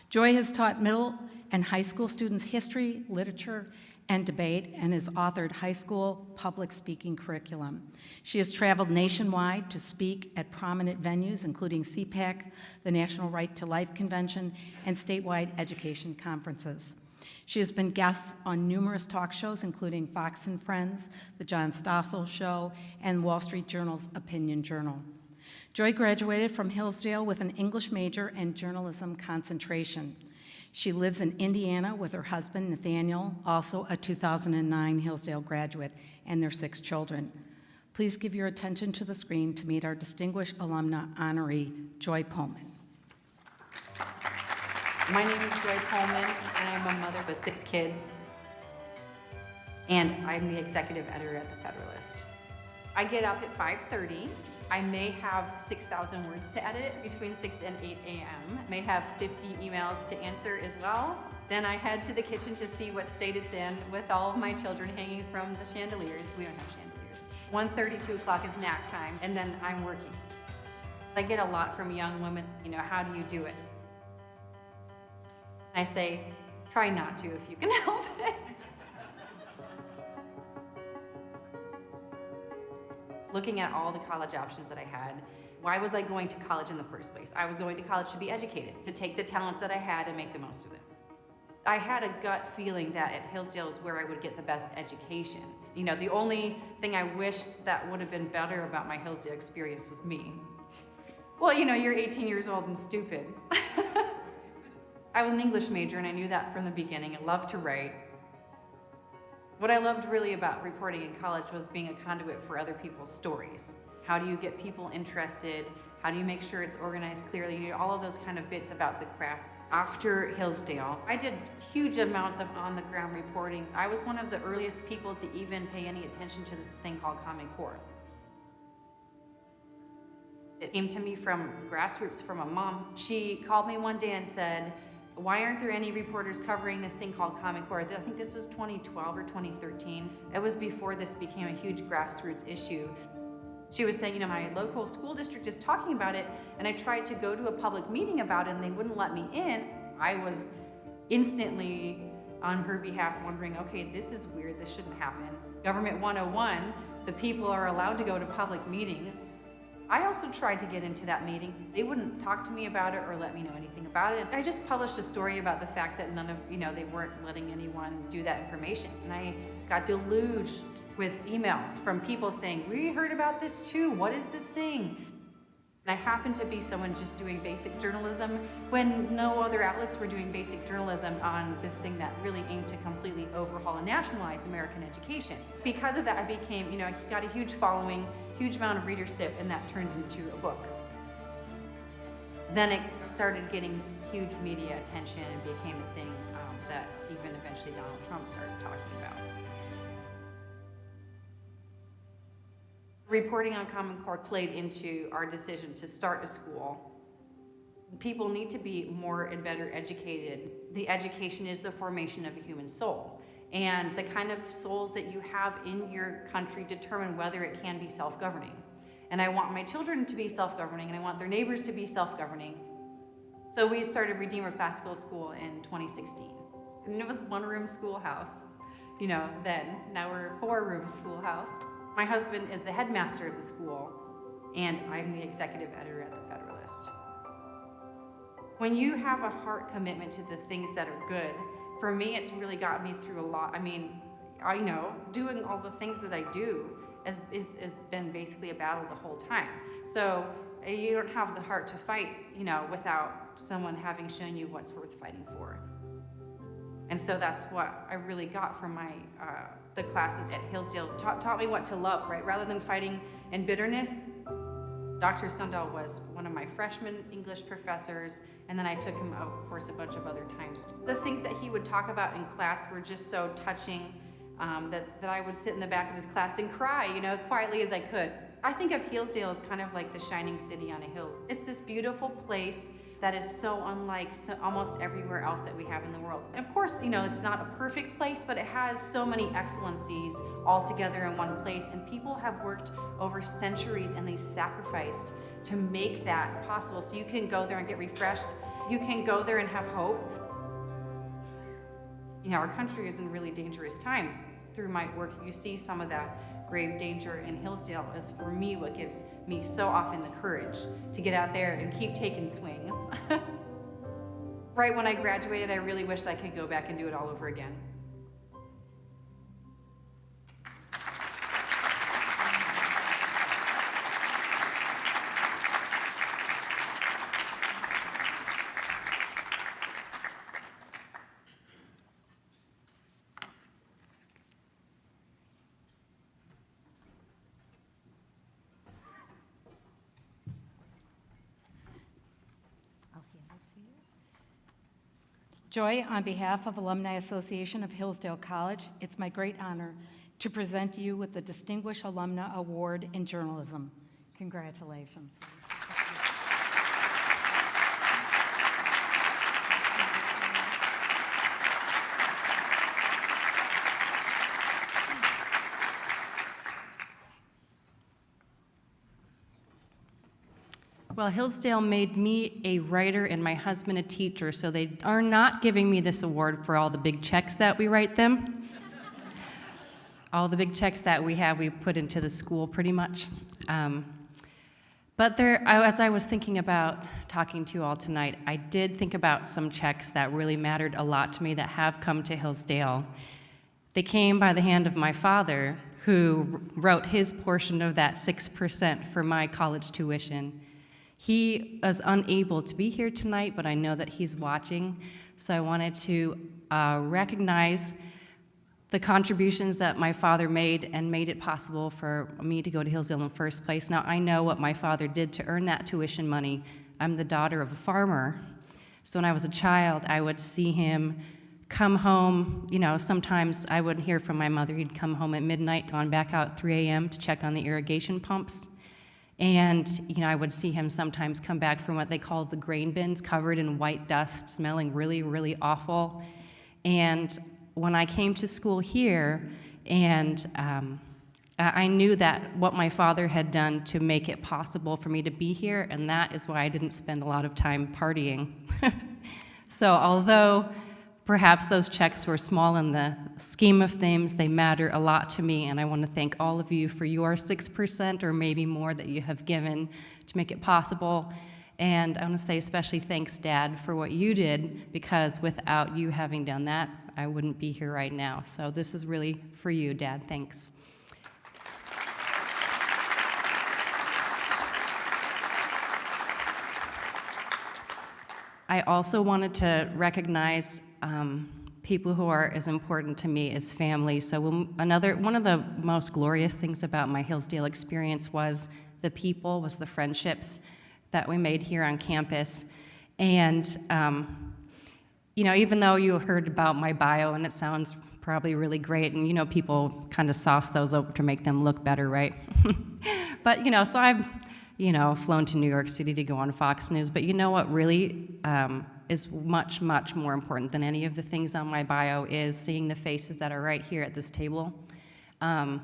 Joy has taught middle and high school students history, literature, and debate, and has authored high school public speaking curriculum. She has traveled nationwide to speak at prominent venues, including CPAC, the National Right to Life Convention, and statewide education conferences. She has been guest on numerous talk shows, including Fox and Friends, The John Stossel Show, and Wall Street Journal's Opinion Journal. Joy graduated from Hillsdale with an English major and journalism concentration. She lives in Indiana with her husband, Nathaniel, also a 2009 Hillsdale graduate, and their 6 children. Please give your attention to the screen to meet our distinguished alumna honoree, Joy Pullman. My name is Joy Pullman, and I'm a mother with 6 kids, and I'm the executive editor at The Federalist. I get up at 5:30. I may have 6,000 words to edit between 6 and 8 a.m. May have 50 emails to answer as well. Then I head to the kitchen to see what state it's in with all of my children hanging from the chandeliers. We don't have chandeliers. 1:30, 2 o'clock is nap time, and then I'm working. I get a lot from young women, how do you do it? I say, try not to if you can help it. Looking at all the college options that I had, why was I going to college in the first place? I was going to college to be educated, to take the talents that I had and make the most of them. I had a gut feeling that at Hillsdale is where I would get the best education. The only thing I wish that would have been better about my Hillsdale experience was me. Well, you're 18 years old and stupid. I was an English major and I knew that from the beginning. I loved to write. What I loved really about reporting in college was being a conduit for other people's stories. How do you get people interested? How do you make sure it's organized clearly? You know, all of those kind of bits about the craft. After Hillsdale, I did huge amounts of on-the-ground reporting. I was one of the earliest people to even pay any attention to this thing called Common Core. It came to me from grassroots from a mom. She called me one day and said, why aren't there any reporters covering this thing called Common Core? I think this was 2012 or 2013. It was before this became a huge grassroots issue. She was saying, you know, my local school district is talking about it, and I tried to go to a public meeting about it, and they wouldn't let me in. I was instantly, on her behalf, wondering, okay, this is weird, this shouldn't happen. Government 101, the people are allowed to go to public meetings. I also tried to get into that meeting. They wouldn't talk to me about it or let me know anything about it. I just published a story about the fact that they weren't letting anyone do that information. And I got deluged with emails from people saying, we heard about this too, what is this thing? And I happened to be someone just doing basic journalism when no other outlets were doing basic journalism on this thing that really aimed to completely overhaul and nationalize American education. Because of that, I became, I got a huge following, huge amount of readership, and that turned into a book. Then it started getting huge media attention and became a thing that even eventually Donald Trump started talking about. Reporting on Common Core played into our decision to start a school. People need to be more and better educated. The education is the formation of a human soul. And the kind of souls that you have in your country determine whether it can be self-governing. And I want my children to be self-governing, and I want their neighbors to be self-governing. So we started Redeemer Classical School in 2016. And it was one-room schoolhouse, then. Now we're a four-room schoolhouse. My husband is the headmaster of the school, and I'm the executive editor at the Federalist. When you have a heart commitment to the things that are good, for me, it's really got me through a lot. I mean, doing all the things that I do has been basically a battle the whole time. So you don't have the heart to fight, without someone having shown you what's worth fighting for. And so that's what I really got from my the classes at Hillsdale. Taught me what to love, right? Rather than fighting in bitterness. Dr. Sundal was one of my freshman English professors, and then I took him, of course, a bunch of other times. The things that he would talk about in class were just so touching that I would sit in the back of his class and cry, as quietly as I could. I think of Hillsdale as kind of like the shining city on a hill. It's this beautiful place that is so unlike almost everywhere else that we have in the world. And of course, it's not a perfect place, but it has so many excellencies all together in one place, and people have worked over centuries and they sacrificed to make that possible. So you can go there and get refreshed. You can go there and have hope. Our country is in really dangerous times. Through my work, you see some of that grave danger in Hillsdale is, for me, what gives me so often the courage to get out there and keep taking swings. Right when I graduated, I really wished I could go back and do it all over again. Joy, on behalf of Alumni Association of Hillsdale College, it's my great honor to present you with the Distinguished Alumna Award in Journalism. Congratulations. Well, Hillsdale made me a writer and my husband a teacher, so they are not giving me this award for all the big checks that we write them. All the big checks that we have, we put into the school pretty much. But as I was thinking about talking to you all tonight, I did think about some checks that really mattered a lot to me that have come to Hillsdale. They came by the hand of my father, who wrote his portion of that 6% for my college tuition. He was unable to be here tonight, but I know that he's watching. So I wanted to recognize the contributions that my father made and made it possible for me to go to Hillsdale in the first place. Now, I know what my father did to earn that tuition money. I'm the daughter of a farmer. So when I was a child, I would see him come home. You know, sometimes I would hear from my mother, he'd come home at midnight, gone back out at 3 a.m. to check on the irrigation pumps. And, you know, I would see him sometimes come back from what they call the grain bins, covered in white dust, smelling really, really awful. And when I came to school here, and I knew that what my father had done to make it possible for me to be here, and that is why I didn't spend a lot of time partying. So although perhaps those checks were small in the scheme of things, they matter a lot to me, and I want to thank all of you for your 6% or maybe more that you have given to make it possible. And I want to say especially thanks, Dad, for what you did, because without you having done that, I wouldn't be here right now. So this is really for you, Dad. Thanks. I also wanted to recognize people who are as important to me as family. So one of the most glorious things about my Hillsdale experience was the people, was the friendships that we made here on campus. And you know, even though you heard about my bio and it sounds probably really great, and you know, people kind of sauce those up to make them look better, right? But you know, so I've, you know, flown to New York City to go on Fox News, but you know what really is much, much more important than any of the things on my bio is seeing the faces that are right here at this table. I'm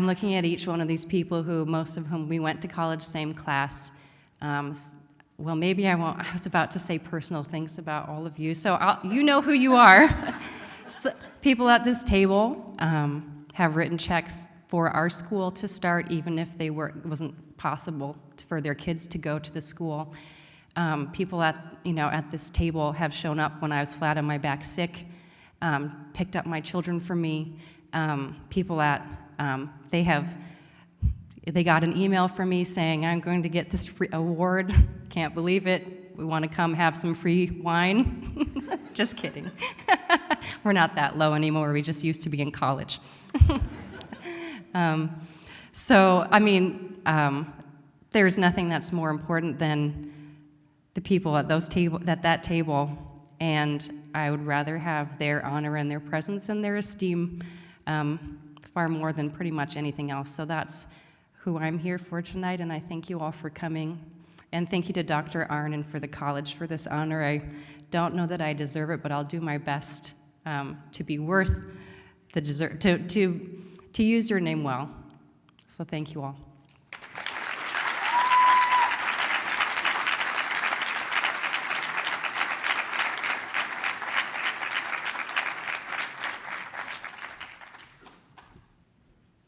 looking at each one of these people who, most of whom we went to college, same class. Well, maybe I won't. I was about to say personal things about all of you, so you know who you are. So, people at this table have written checks for our school to start, even if it wasn't possible for their kids to go to the school. People at this table have shown up when I was flat on my back sick, picked up my children for me. People they got an email from me saying, I'm going to get this free award. Can't believe it. We want to come have some free wine. Just kidding. We're not that low anymore. We just used to be in college. So, I mean, there's nothing that's more important than the people at that table, and I would rather have their honor and their presence and their esteem far more than pretty much anything else. So that's who I'm here for tonight, and I thank you all for coming. And thank you to Dr. Arnon for the college for this honor. I don't know that I deserve it, but I'll do my best to be worth the to use your name well. So thank you all.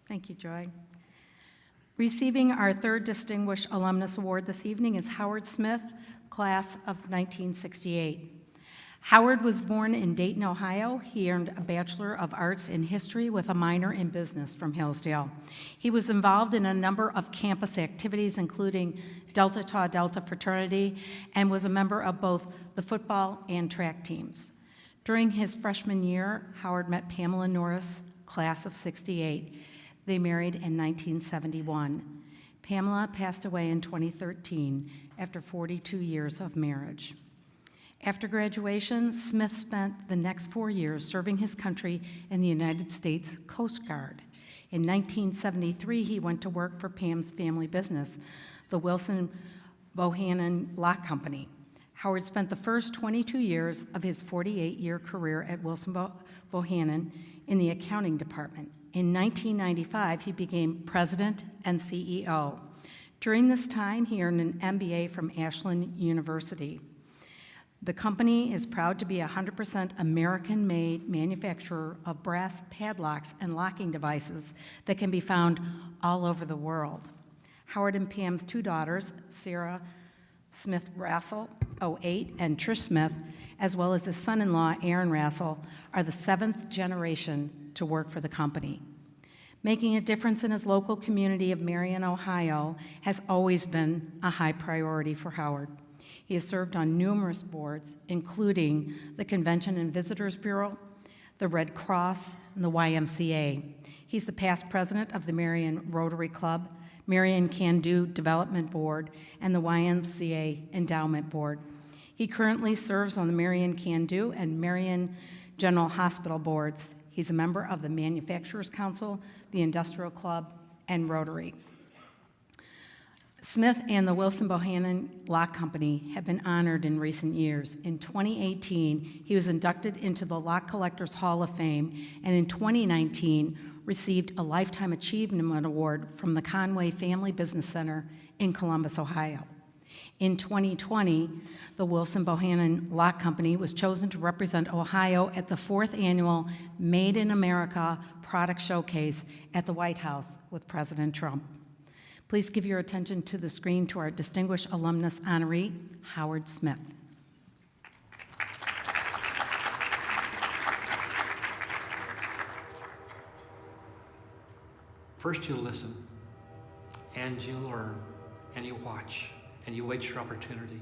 Thank you, Joy. Receiving our third Distinguished Alumnus Award this evening is Howard Smith, class of 1968. Howard was born in Dayton, Ohio. He earned a Bachelor of Arts in History with a minor in business from Hillsdale. He was involved in a number of campus activities, including Delta Tau Delta fraternity, and was a member of both the football and track teams. During his freshman year, Howard met Pamela Norris, class of 68. They married in 1971. Pamela passed away in 2013 after 42 years of marriage. After graduation, Smith spent the next 4 years serving his country in the United States Coast Guard. In 1973, he went to work for Pam's family business, the Wilson Bohannon Lock Company. Howard spent the first 22 years of his 48-year career at Wilson Bohannon in the accounting department. In 1995, he became president and CEO. During this time, he earned an MBA from Ashland University. The company is proud to be a 100% American-made manufacturer of brass padlocks and locking devices that can be found all over the world. Howard and Pam's two daughters, Sarah Smith Rassel, 08, and Trish Smith, as well as his son-in-law, Aaron Rassel, are the 7th generation to work for the company. Making a difference in his local community of Marion, Ohio, has always been a high priority for Howard. He has served on numerous boards, including the Convention and Visitors Bureau, the Red Cross, and the YMCA. He's the past president of the Marion Rotary Club, Marion Can Do Development Board, and the YMCA Endowment Board. He currently serves on the Marion Can Do and Marion General Hospital boards. He's a member of the Manufacturers Council, the Industrial Club, and Rotary. Smith and the Wilson Bohannon Lock Company have been honored in recent years. In 2018, he was inducted into the Lock Collectors Hall of Fame, and in 2019, received a Lifetime Achievement Award from the Conway Family Business Center in Columbus, Ohio. In 2020, the Wilson Bohannon Lock Company was chosen to represent Ohio at the 4th annual Made in America Product Showcase at the White House with President Trump. Please give your attention to the screen to our distinguished alumnus honoree, Howard Smith. First you listen, and you learn, and you watch, and you wait your opportunity.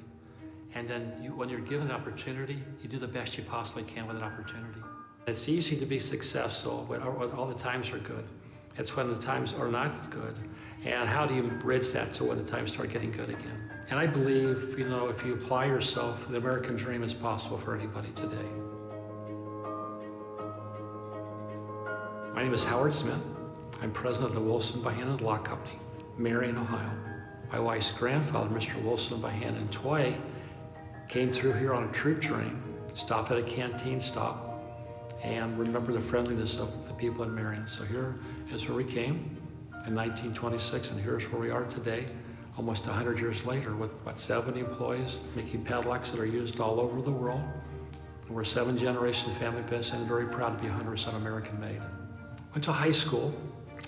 And then when you're given an opportunity, you do the best you possibly can with that opportunity. It's easy to be successful when all the times are good. It's when the times are not good. And how do you bridge that to when the times start getting good again? And I believe, if you apply yourself, the American dream is possible for anybody today. My name is Howard Smith. I'm president of the Wilson Bohannon Lock Company, Marion, Ohio. My wife's grandfather, Mr. Wilson Bohannon Tway, came through here on a troop train, stopped at a canteen stop, and remember the friendliness of the people in Marion. So here is where we came in 1926, and here's where we are today, almost 100 years later, with 70 employees, making padlocks that are used all over the world. We're a 7th-generation family business and very proud to be 100% American made. Went to high school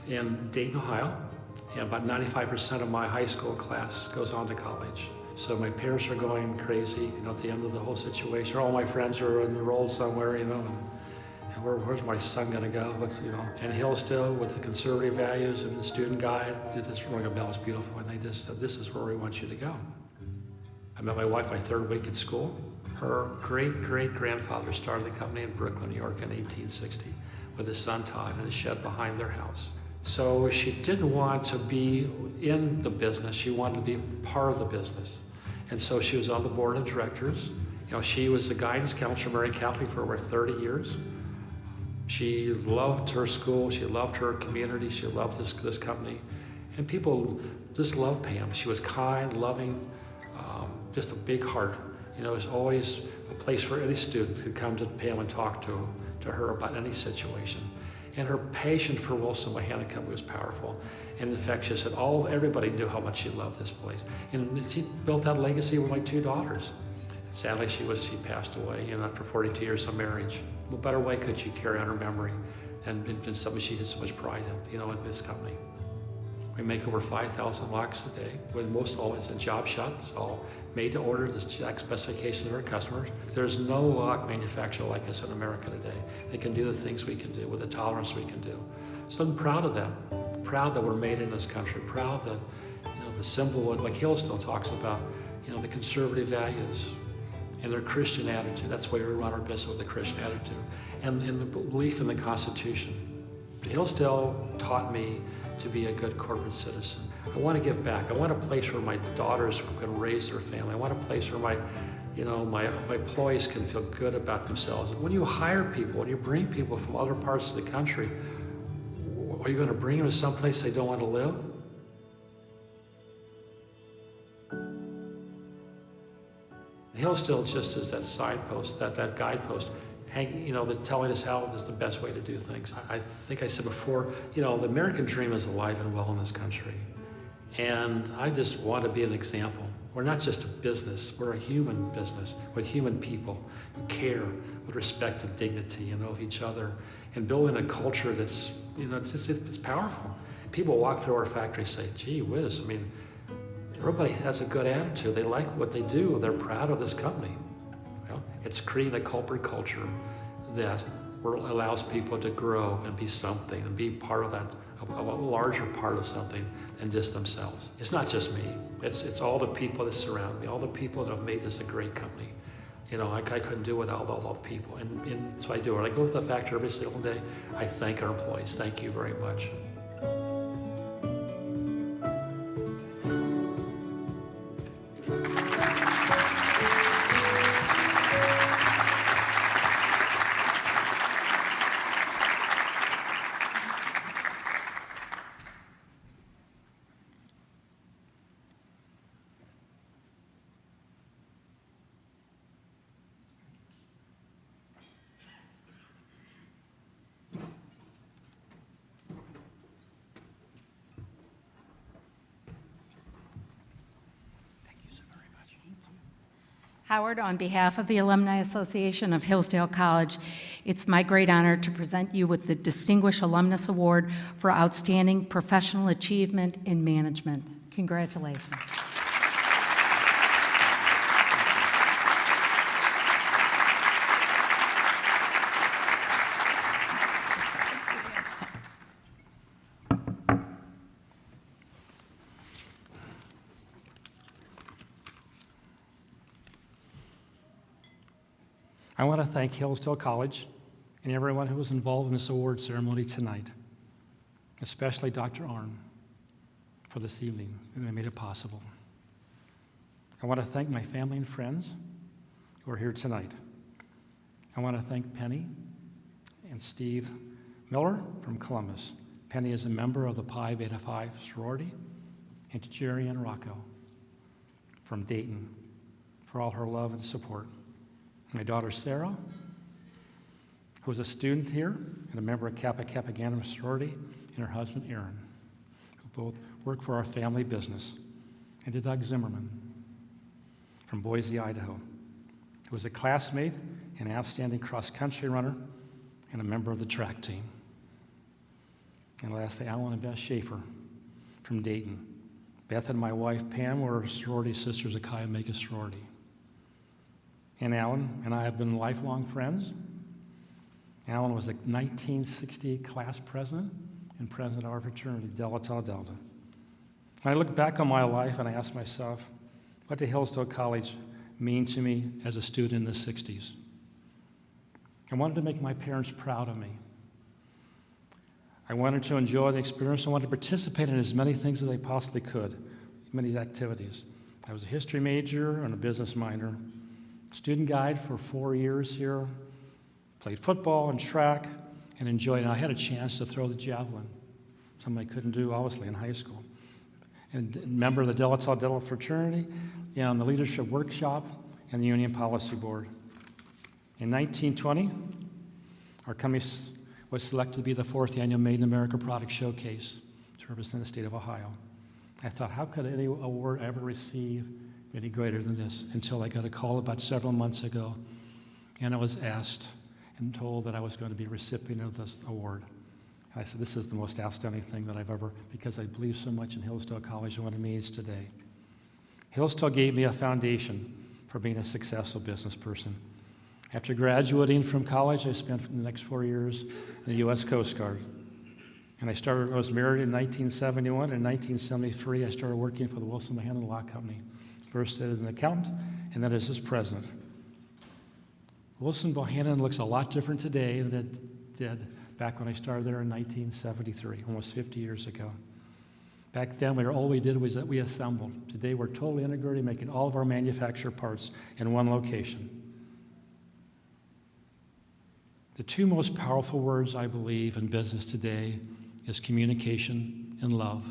in Dayton, Ohio, and about 95% of my high school class goes on to college. So my parents are going crazy, at the end of the whole situation. All my friends are enrolled somewhere, and where's my son gonna go? And Hillsdale with the conservative values and the student guide, this Royal Bell was beautiful, and they just said, this is where we want you to go. I met my wife my 3rd week at school. Her great-great-grandfather started the company in Brooklyn, New York in 1860 with his son Todd in a shed behind their house. So she didn't want to be in the business, she wanted to be part of the business. And so she was on the board of directors. She was the guidance counselor at Marion Catholic for over 30 years. She loved her school, she loved her community, she loved this company. And people just loved Pam. She was kind, loving, just a big heart. It was always a place for any student who could come to Pam and talk to her about any situation. And her passion for Wilson Bohannon Company was powerful and infectious, and everybody knew how much she loved this place. And she built that legacy with my 2 daughters. Sadly, she passed away, after 42 years of marriage. What better way could she carry on her memory and something she had so much pride in, in this company. We make over 5,000 locks a day. When most all it's a job shop. It's all made to order, the exact specifications of our customers. There's no lock manufacturer like us in America today. They can do the things we can do with the tolerance we can do. So I'm proud of that. Proud that we're made in this country. Proud that the symbol, like Hillsdale talks about, the conservative values and their Christian attitude. That's why we run our business with a Christian attitude. And the belief in the Constitution. Hillsdale taught me to be a good corporate citizen. I want to give back. I want a place where my daughters can raise their family. I want a place where my employees can feel good about themselves. When you hire people, when you bring people from other parts of the country, are you going to bring them to someplace they don't want to live? Hillsdale just is that signpost, that guidepost, telling us how is the best way to do things. I think I said before, the American dream is alive and well in this country. And I just want to be an example. We're not just a business, we're a human business with human people who care with respect and dignity, of each other, and building a culture that's, it's powerful. People walk through our factory and say, gee whiz, everybody has a good attitude. They like what they do. They're proud of this company. It's creating a corporate culture that where it allows people to grow and be something and be part of that, of a larger part of something than just themselves. It's not just me. It's all the people that surround me, all the people that have made this a great company. You know, I couldn't do it without all the people. And so I do. When I go to the factory every single day, I thank our employees. Thank you very much. Howard, on behalf of the Alumni Association of Hillsdale College, it's my great honor to present you with the Distinguished Alumnus Award for Outstanding Professional Achievement in Management. Congratulations. I want to thank Hillsdale College and everyone who was involved in this award ceremony tonight, especially Dr. Arn for this evening, and made it possible. I want to thank my family and friends who are here tonight. I want to thank Penny and Steve Miller from Columbus. Penny is a member of the Pi Beta Phi sorority, and to Jerry and Rocco from Dayton for all her love and support. My daughter Sarah, who is a student here and a member of Kappa Kappa Gamma sorority, and her husband Aaron, who both work for our family business. And to Doug Zimmerman from Boise, Idaho, who was a classmate and outstanding cross-country runner and a member of the track team. And lastly, Alan and Beth Schaefer from Dayton. Beth and my wife Pam were sorority sisters at Chi Omega sorority. And Alan and I have been lifelong friends. Alan was a 1960 class president and president of our fraternity, Delta Tau Delta. When I look back on my life and I ask myself, what did Hillsdale College mean to me as a student in the 60s? I wanted to make my parents proud of me. I wanted to enjoy the experience. I wanted to participate in as many things as I possibly could, many activities. I was a history major and a business minor. Student guide for 4 years here, played football and track, and enjoyed it. I had a chance to throw the javelin, something I couldn't do, obviously, in high school. And member of the Delta Tau Delta fraternity, and the leadership workshop, and the Union Policy Board. In 1920, our company was selected to be the 4th annual Made in America Product Showcase to represent the state of Ohio. I thought, how could any award ever receive any greater than this, until I got a call about several months ago, and I was asked and told that I was going to be a recipient of this award. And I said, this is the most outstanding thing that I've ever, because I believe so much in Hillsdale College and what it means today. Hillsdale gave me a foundation for being a successful business person. After graduating from college, I spent the next 4 years in the U.S. Coast Guard. And I was married in 1971. In 1973, I started working for the Wilson Bohannon Law Company. First as an accountant, and then as his president. Wilson Bohannon looks a lot different today than it did back when I started there in 1973, almost 50 years ago. Back then, all we did was that we assembled. Today, we're totally integrated, making all of our manufactured parts in one location. The two most powerful words, I believe, in business today is communication and love.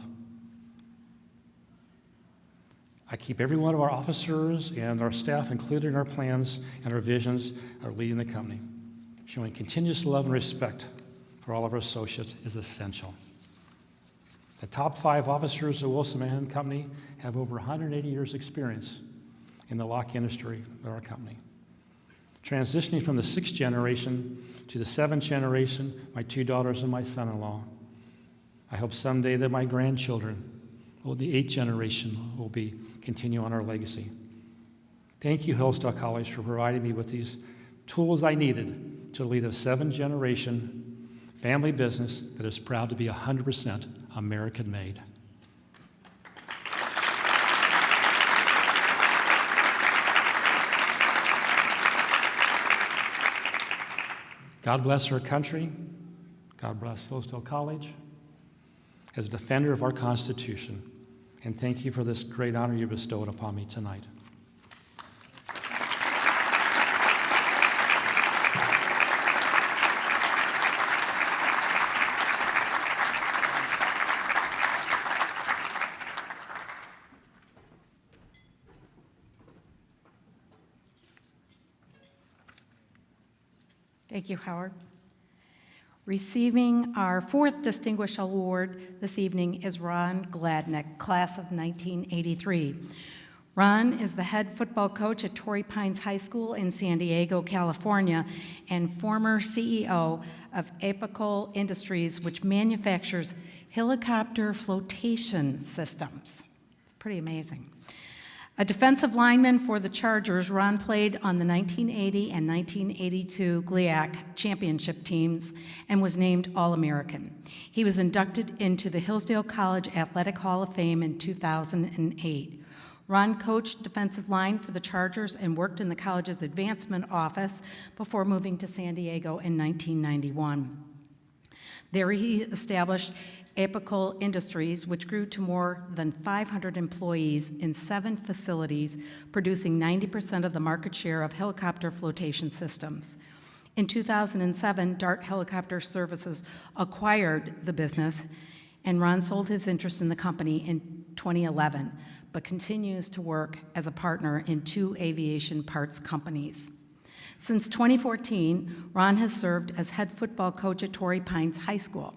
I keep every one of our officers and our staff included in our plans and our visions of leading the company. Showing continuous love and respect for all of our associates is essential. The top 5 officers of Wilson Bohannon Company have over 180 years experience in the lock industry of our company. Transitioning from the 6th generation to the 7th generation, my 2 daughters and my son-in-law. I hope someday that my grandchildren, the 8th generation, will continue on our legacy. Thank you, Hillsdale College, for providing me with these tools I needed to lead a 7-generation family business that is proud to be 100% American-made. God bless her country. God bless Hillsdale College. As a defender of our Constitution, and thank you for this great honor you bestowed upon me tonight. Thank you, Howard. Receiving our 4th Distinguished Award this evening is Ron Gladnick, class of 1983. Ron is the head football coach at Torrey Pines High School in San Diego, California, and former CEO of Apical Industries, which manufactures helicopter flotation systems. It's pretty amazing. A defensive lineman for the Chargers, Ron played on the 1980 and 1982 GLIAC championship teams and was named All-American. He was inducted into the Hillsdale College Athletic Hall of Fame in 2008. Ron coached defensive line for the Chargers and worked in the college's advancement office before moving to San Diego in 1991. There he established Apical Industries, which grew to more than 500 employees in 7 facilities, producing 90% of the market share of helicopter flotation systems. In 2007, Dart Helicopter Services acquired the business, and Ron sold his interest in the company in 2011, but continues to work as a partner in 2 aviation parts companies. Since 2014, Ron has served as head football coach at Torrey Pines High School.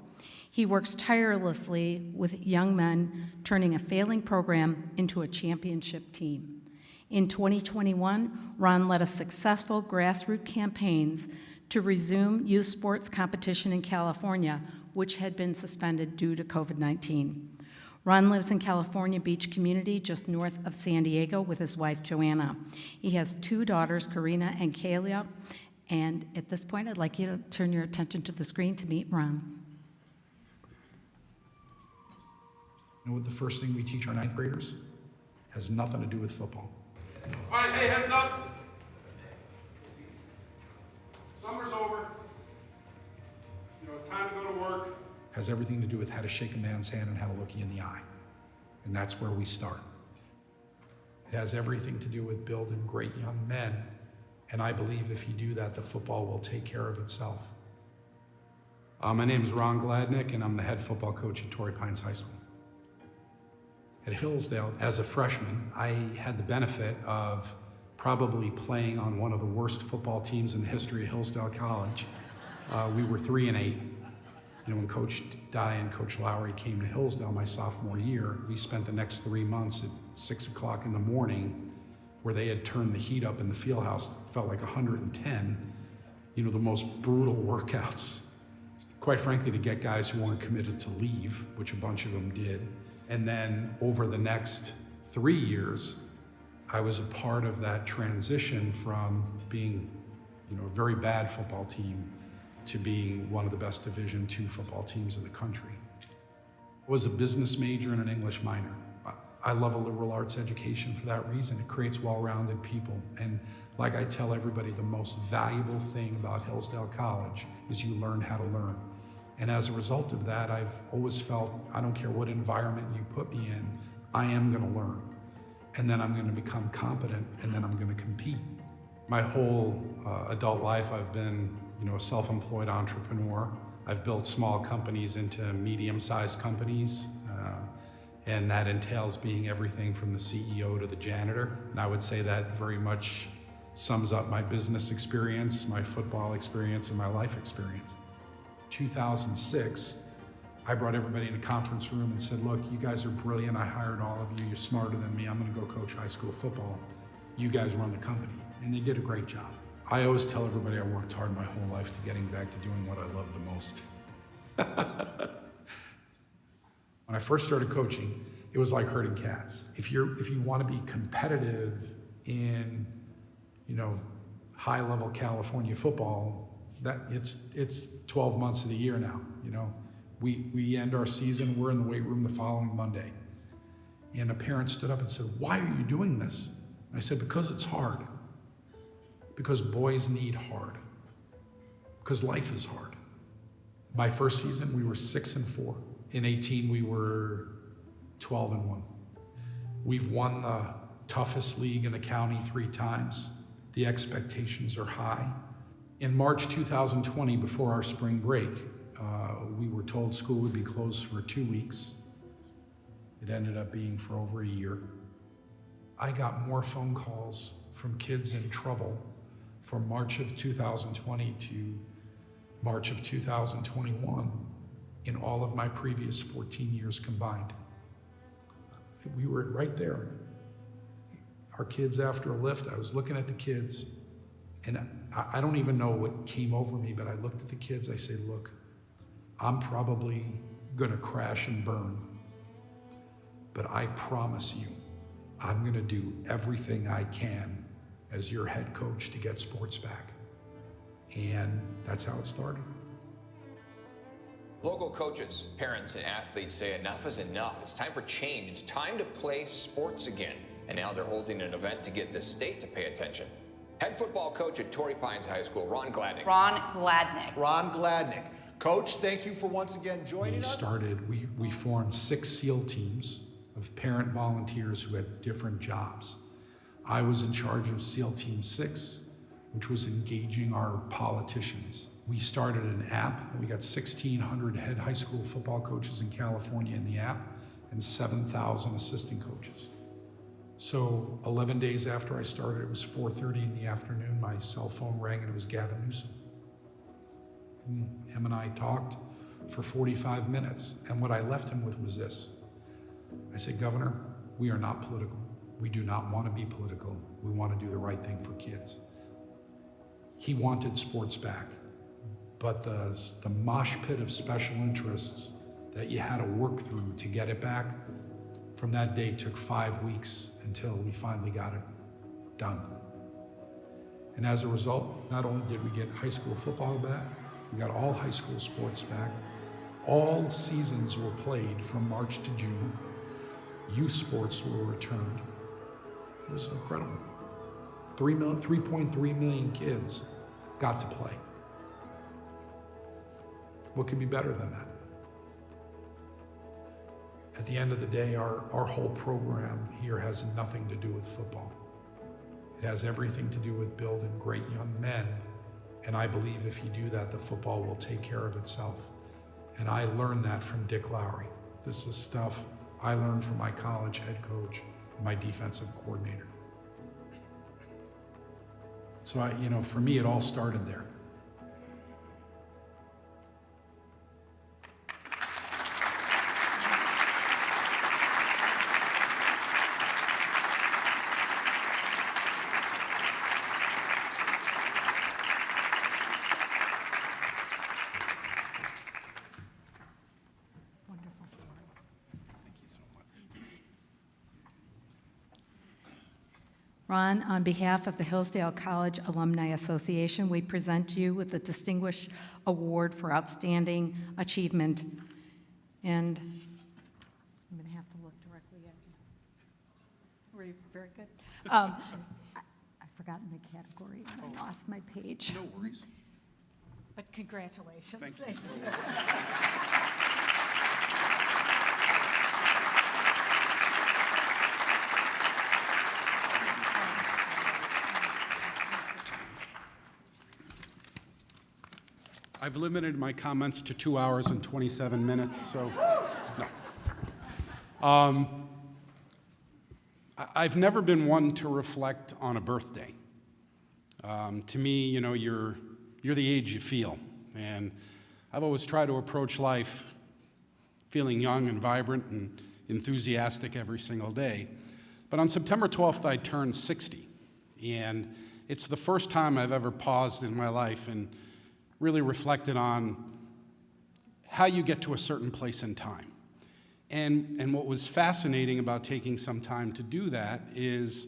He works tirelessly with young men, turning a failing program into a championship team. In 2021, Ron led a successful grassroots campaigns to resume youth sports competition in California, which had been suspended due to COVID-19. Ron lives in California Beach community just north of San Diego with his wife, Joanna. He has 2 daughters, Karina and Kayla. And at this point, I'd like you to turn your attention to the screen to meet Ron. You know what the first thing we teach our 9th graders? Has nothing to do with football. All right, hey, heads up. Summer's over. You know, it's time to go to work. Has everything to do with how to shake a man's hand and how to look you in the eye. And that's where we start. It has everything to do with building great young men. And I believe if you do that, the football will take care of itself. My name is Ron Gladnick, and I'm the head football coach at Torrey Pines High School. At Hillsdale, as a freshman, I had the benefit of probably playing on one of the worst football teams in the history of Hillsdale College. We were 3-8. You know, when Coach Dye and Coach Lowry came to Hillsdale my sophomore year, we spent the next 3 months at 6 o'clock in the morning where they had turned the heat up in the field house. It felt like 110. You know, the most brutal workouts. Quite frankly, to get guys who weren't committed to leave, which a bunch of them did. And then over the next 3 years, I was a part of that transition from being, you know, a very bad football team to being one of the best Division II football teams in the country. I was a business major and an English minor. I love a liberal arts education for that reason. It creates well-rounded people. And like I tell everybody, the most valuable thing about Hillsdale College is you learn how to learn. And as a result of that, I've always felt, I don't care what environment you put me in, I am gonna learn. And then I'm gonna become competent, and then I'm gonna compete. My whole adult life, I've been, you know, a self-employed entrepreneur. I've built small companies into medium-sized companies, and that entails being everything from the CEO to the janitor. And I would say that very much sums up my business experience, my football experience, and my life experience. 2006, I brought everybody in a conference room and said, look, you guys are brilliant. I hired all of you. You're smarter than me. I'm gonna go coach high school football. You guys run the company. And they did a great job. I always tell everybody I worked hard my whole life to getting back to doing what I love the most. When I first started coaching, it was like herding cats. If you want to be competitive in, you know, high-level California football, It's 12 months of the year now, you know. We end our season, we're in the weight room the following Monday. And a parent stood up and said, "Why are you doing this?" And I said, "Because it's hard. Because boys need hard. Because life is hard." My first season, we were 6-4. In 18, we were 12-1. We've won the toughest league in the county 3 times. The expectations are high. In March 2020, before our spring break, we were told school would be closed for 2 weeks. It ended up being for over a year. I got more phone calls from kids in trouble from March of 2020 to March of 2021 in all of my previous 14 years combined. We were right there. Our kids after a lift, I was looking at the kids, and I don't even know what came over me, but I looked at the kids, I said, "Look, I'm probably gonna crash and burn, but I promise you, I'm gonna do everything I can as your head coach to get sports back." And that's how it started. Local coaches, parents, and athletes say enough is enough. It's time for change. It's time to play sports again. And now they're holding an event to get the state to pay attention. Head football coach at Torrey Pines High School, Ron Gladnick. Ron Gladnick. Ron Gladnick. Coach, thank you for once again joining us. We formed 6 SEAL teams of parent volunteers who had different jobs. I was in charge of SEAL Team 6, which was engaging our politicians. We started an app, and we got 1,600 head high school football coaches in California in the app, and 7,000 assistant coaches. So 11 days after I started, it was 4:30 in the afternoon, my cell phone rang, and it was Gavin Newsom. Him and I talked for 45 minutes, and what I left him with was this. I said, "Governor, we are not political. We do not want to be political. We want to do the right thing for kids." He wanted sports back, but the mosh pit of special interests that you had to work through to get it back, from that day took 5 weeks until we finally got it done. And as a result, not only did we get high school football back, we got all high school sports back. All seasons were played from March to June. Youth sports were returned. It was incredible. 3.3 million kids got to play. What could be better than that? At the end of the day, our whole program here has nothing to do with football. It has everything to do with building great young men, and I believe if you do that, the football will take care of itself. And I learned that from Dick Lowry. This is stuff I learned from my college head coach and my defensive coordinator. So for me, it all started there. Ron, on behalf of the Hillsdale College Alumni Association, we present you with the Distinguished Award for Outstanding Achievement. And I'm going to have to look directly at you. Were you very good? I've forgotten the category, and I lost my page. No worries. But congratulations. Thank you. I've limited my comments to 2 hours and 27 minutes, so no. I've never been one to reflect on a birthday. To me, you're the age you feel, and I've always tried to approach life feeling young and vibrant and enthusiastic every single day. But on September 12th, I turned 60, and it's the first time I've ever paused in my life and really reflected on how you get to a certain place in time. And what was fascinating about taking some time to do that is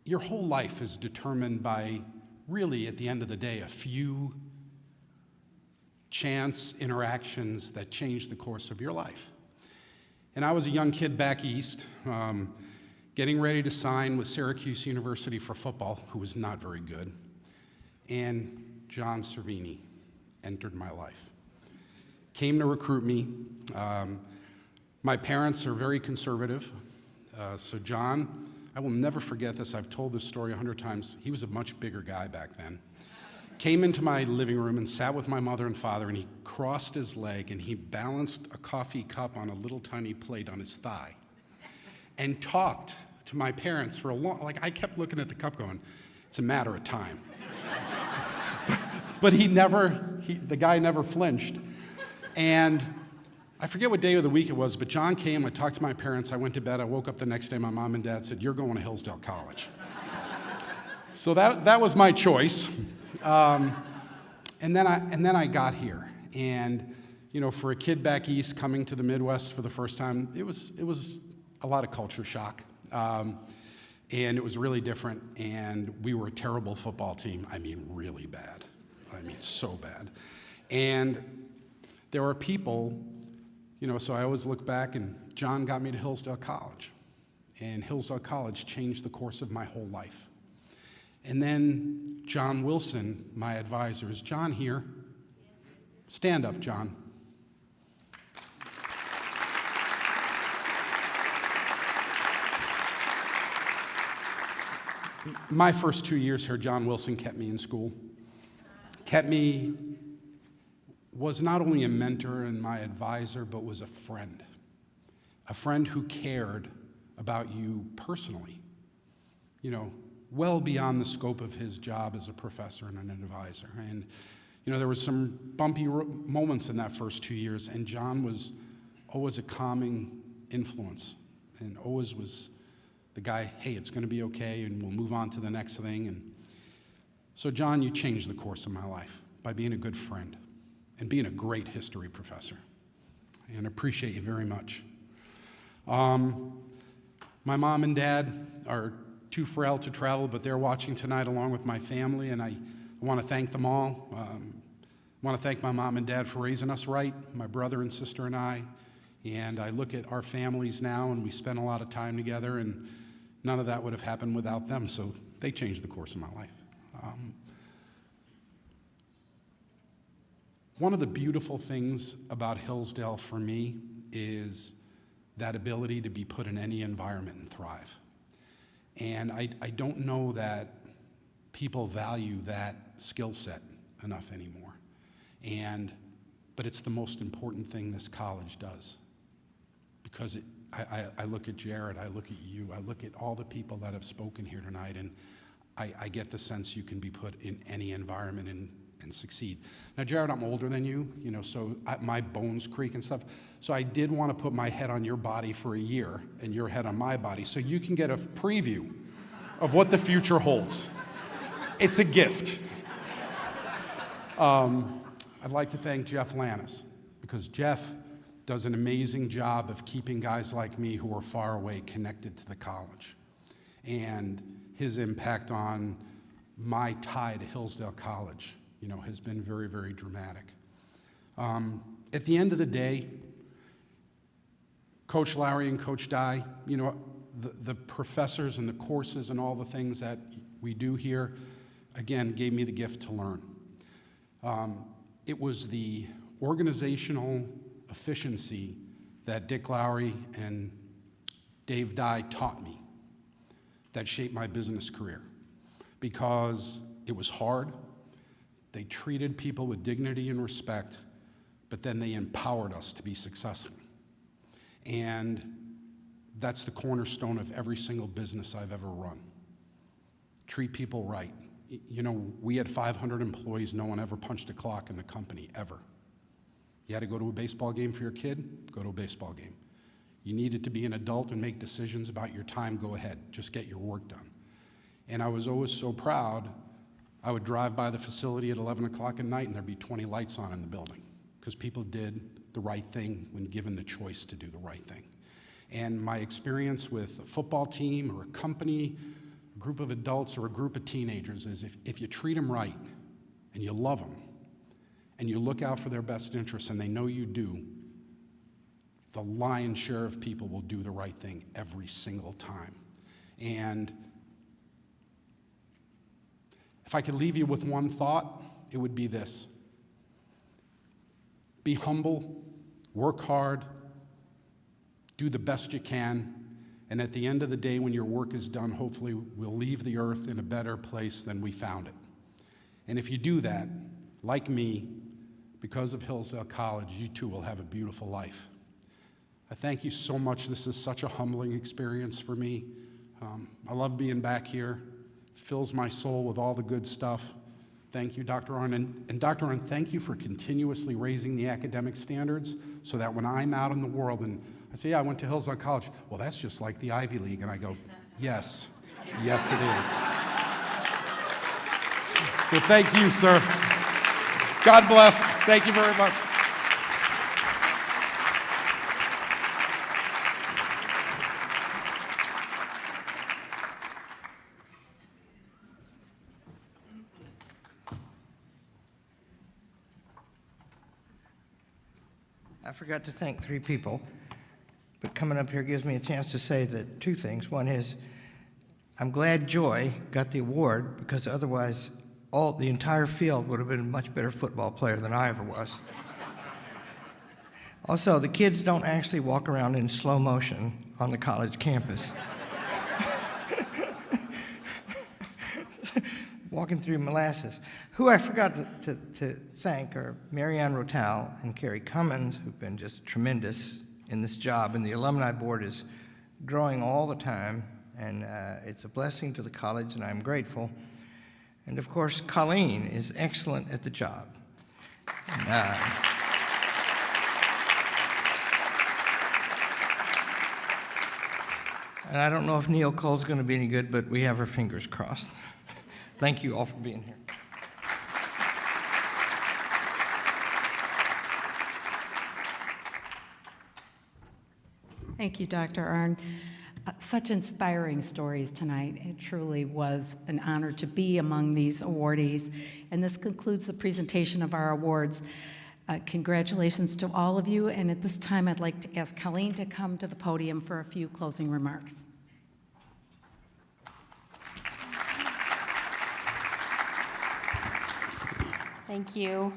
your whole life is determined by really, at the end of the day, a few chance interactions that changed the course of your life. And I was a young kid back east, getting ready to sign with Syracuse University for football, who was not very good. And John Cervini entered my life. Came to recruit me. My parents are very conservative. So John, I will never forget this. I've told this story 100 times. He was a much bigger guy back then. Came into my living room and sat with my mother and father, and he crossed his leg and he balanced a coffee cup on a little tiny plate on his thigh and talked to my parents for a long, like I kept looking at the cup going, it's a matter of time. But the guy never flinched. And I forget what day of the week it was, but John came, I talked to my parents, I went to bed, I woke up the next day, my mom and dad said, you're going to Hillsdale College. So that was my choice. And then I got here, and for a kid back east coming to the Midwest for the first time, it was a lot of culture shock, and it was really different. And we were a terrible football team. I mean, really bad. I mean, so bad. And there are people, so I always look back, and John got me to Hillsdale College, and Hillsdale College changed the course of my whole life. And then John Wilson, my advisor, is John here? Stand up, John. My first 2 years here, John Wilson kept me in school. Was not only a mentor and my advisor, but was a friend who cared about you personally, well beyond the scope of his job as a professor and an advisor. And, there was some bumpy moments in that first 2 years, and John was always a calming influence and always was the guy, hey, it's going to be okay, and we'll move on to the next thing. And so, John, you changed the course of my life by being a good friend and being a great history professor, and appreciate you very much. My mom and dad are too frail to travel, but they're watching tonight along with my family, and I want to thank them all. I want to thank my mom and dad for raising us right, my brother and sister and I, and I look at our families now, and we spend a lot of time together, and none of that would have happened without them, so they changed the course of my life. One of the beautiful things about Hillsdale for me is that ability to be put in any environment and thrive. And I don't know that people value that skill set enough anymore. But it's the most important thing this college does. Because I look at Jared, I look at you, I look at all the people that have spoken here tonight, and I get the sense you can be put in any environment and succeed. Now, Jared, I'm older than you, so my bones creak and stuff. So I did want to put my head on your body for a year and your head on my body so you can get a preview of what the future holds. It's a gift. I'd like to thank Jeff Lannis, because Jeff does an amazing job of keeping guys like me who are far away connected to the college. And his impact on my tie to Hillsdale College has been very, very dramatic. At the end of the day, Coach Lowry and Coach Dye, the professors and the courses and all the things that we do here, again, gave me the gift to learn. It was the organizational efficiency that Dick Lowry and Dave Dye taught me that shaped my business career, because it was hard. They treated people with dignity and respect, but then they empowered us to be successful. And that's the cornerstone of every single business I've ever run. Treat people right. We had 500 employees. No one ever punched a clock in the company, ever. You had to go to a baseball game for your kid? Go to a baseball game. You needed to be an adult and make decisions about your time? Go ahead. Just get your work done. And I was always so proud. I would drive by the facility at 11 o'clock at night and there'd be 20 lights on in the building, because people did the right thing when given the choice to do the right thing. And my experience with a football team or a company a group of adults or a group of teenagers is if you treat them right and you love them and you look out for their best interests and they know you do, the lion's share of people will do the right thing every single time. And if I could leave you with one thought, it would be this. Be humble, work hard, do the best you can, and at the end of the day, when your work is done, hopefully we'll leave the earth in a better place than we found it. And if you do that, like me, because of Hillsdale College, you too will have a beautiful life. I thank you so much. This is such a humbling experience for me. I love being back here. It fills my soul with all the good stuff. Thank you, Dr. Arnn. And Dr. Arnn, thank you for continuously raising the academic standards so that when I'm out in the world and I say, yeah, I went to Hillsdale College. Well, that's just like the Ivy League. And I go, yes, yes, it is. So thank you, sir. God bless. Thank you very much. I forgot to thank 3 people, but coming up here gives me a chance to say that 2 things. One is, I'm glad Joy got the award, because otherwise the entire field would have been a much better football player than I ever was. Also, the kids don't actually walk around in slow motion on the college campus. Walking through molasses. Who I forgot to thank are Marianne Rotal and Carrie Cummins, who've been just tremendous in this job. And the Alumni Board is growing all the time, and it's a blessing to the college, and I'm grateful. And of course, Colleen is excellent at the job. And I don't know if Neil Cole's going to be any good, but we have our fingers crossed. Thank you all for being here. Thank you, Dr. Arnn. Such inspiring stories tonight. It truly was an honor to be among these awardees. And this concludes the presentation of our awards. Congratulations to all of you. And at this time, I'd like to ask Colleen to come to the podium for a few closing remarks. Thank you.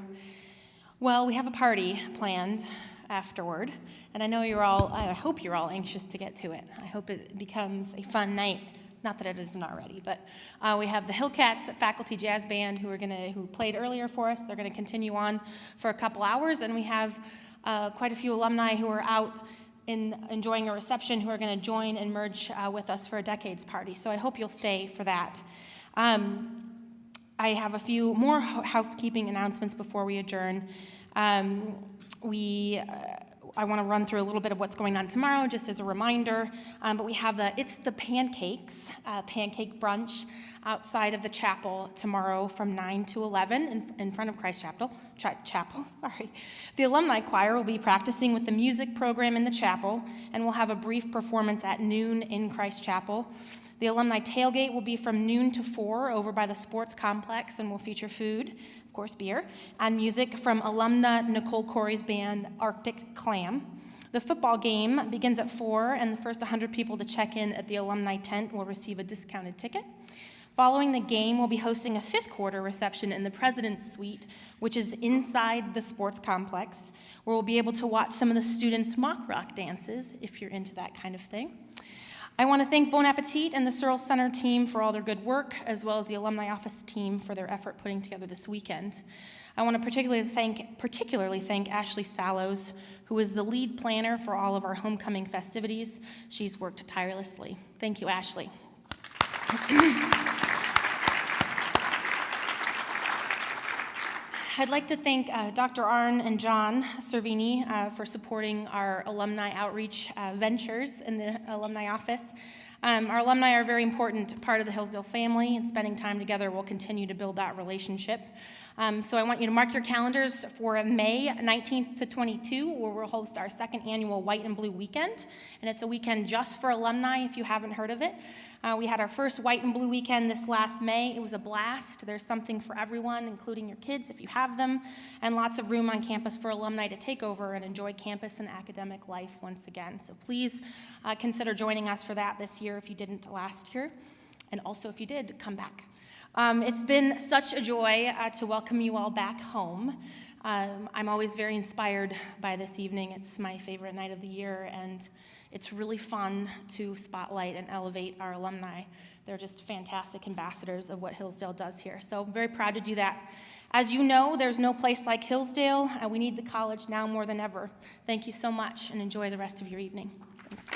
Well, we have a party planned afterward, and I hope you're all anxious to get to it. I hope it becomes a fun night. Not that it isn't already, but we have the Hillcats Faculty Jazz Band who played earlier for us. They're gonna continue on for a couple hours, and we have quite a few alumni who are out enjoying a reception who are gonna join and merge with us for a decades party. So I hope you'll stay for that. I have a few more housekeeping announcements before we adjourn. I want to run through a little bit of what's going on tomorrow, just as a reminder. But we have It's the Pancakes, pancake brunch outside of the chapel tomorrow from 9 to 11 in front of Christ Chapel. The alumni choir will be practicing with the music program in the chapel, and we'll have a brief performance at noon in Christ Chapel. The alumni tailgate will be from noon to 4 over by the sports complex and will feature food, of course beer, and music from alumna Nicole Corey's band Arctic Clam. The football game begins at 4, and the first 100 people to check in at the alumni tent will receive a discounted ticket. Following the game, we'll be hosting a 5th quarter reception in the President's Suite, which is inside the sports complex, where we'll be able to watch some of the students' mock rock dances, if you're into that kind of thing. I want to thank Bon Appetit and the Searle Center team for all their good work, as well as the Alumni Office team for their effort putting together this weekend. I want to particularly thank Ashley Sallows, who is the lead planner for all of our homecoming festivities. She's worked tirelessly. Thank you, Ashley. I'd like to thank Dr. Arnn and John Cervini for supporting our alumni outreach ventures in the alumni office. Our alumni are a very important part of the Hillsdale family, and spending time together will continue to build that relationship. So I want you to mark your calendars for May 19th to 22, where we'll host our 2nd annual White and Blue Weekend, and it's a weekend just for alumni if you haven't heard of it. We had our first white and blue weekend this last May. It was a blast. There's something for everyone, including your kids if you have them, and lots of room on campus for alumni to take over and enjoy campus and academic life once again. So please consider joining us for that this year if you didn't last year, and also if you did, come back. It's been such a joy to welcome you all back home. I'm always very inspired by this evening. It's my favorite night of the year, and it's really fun to spotlight and elevate our alumni. They're just fantastic ambassadors of what Hillsdale does here. So I'm very proud to do that. As you know, there's no place like Hillsdale. We need the college now more than ever. Thank you so much, and enjoy the rest of your evening. Thanks.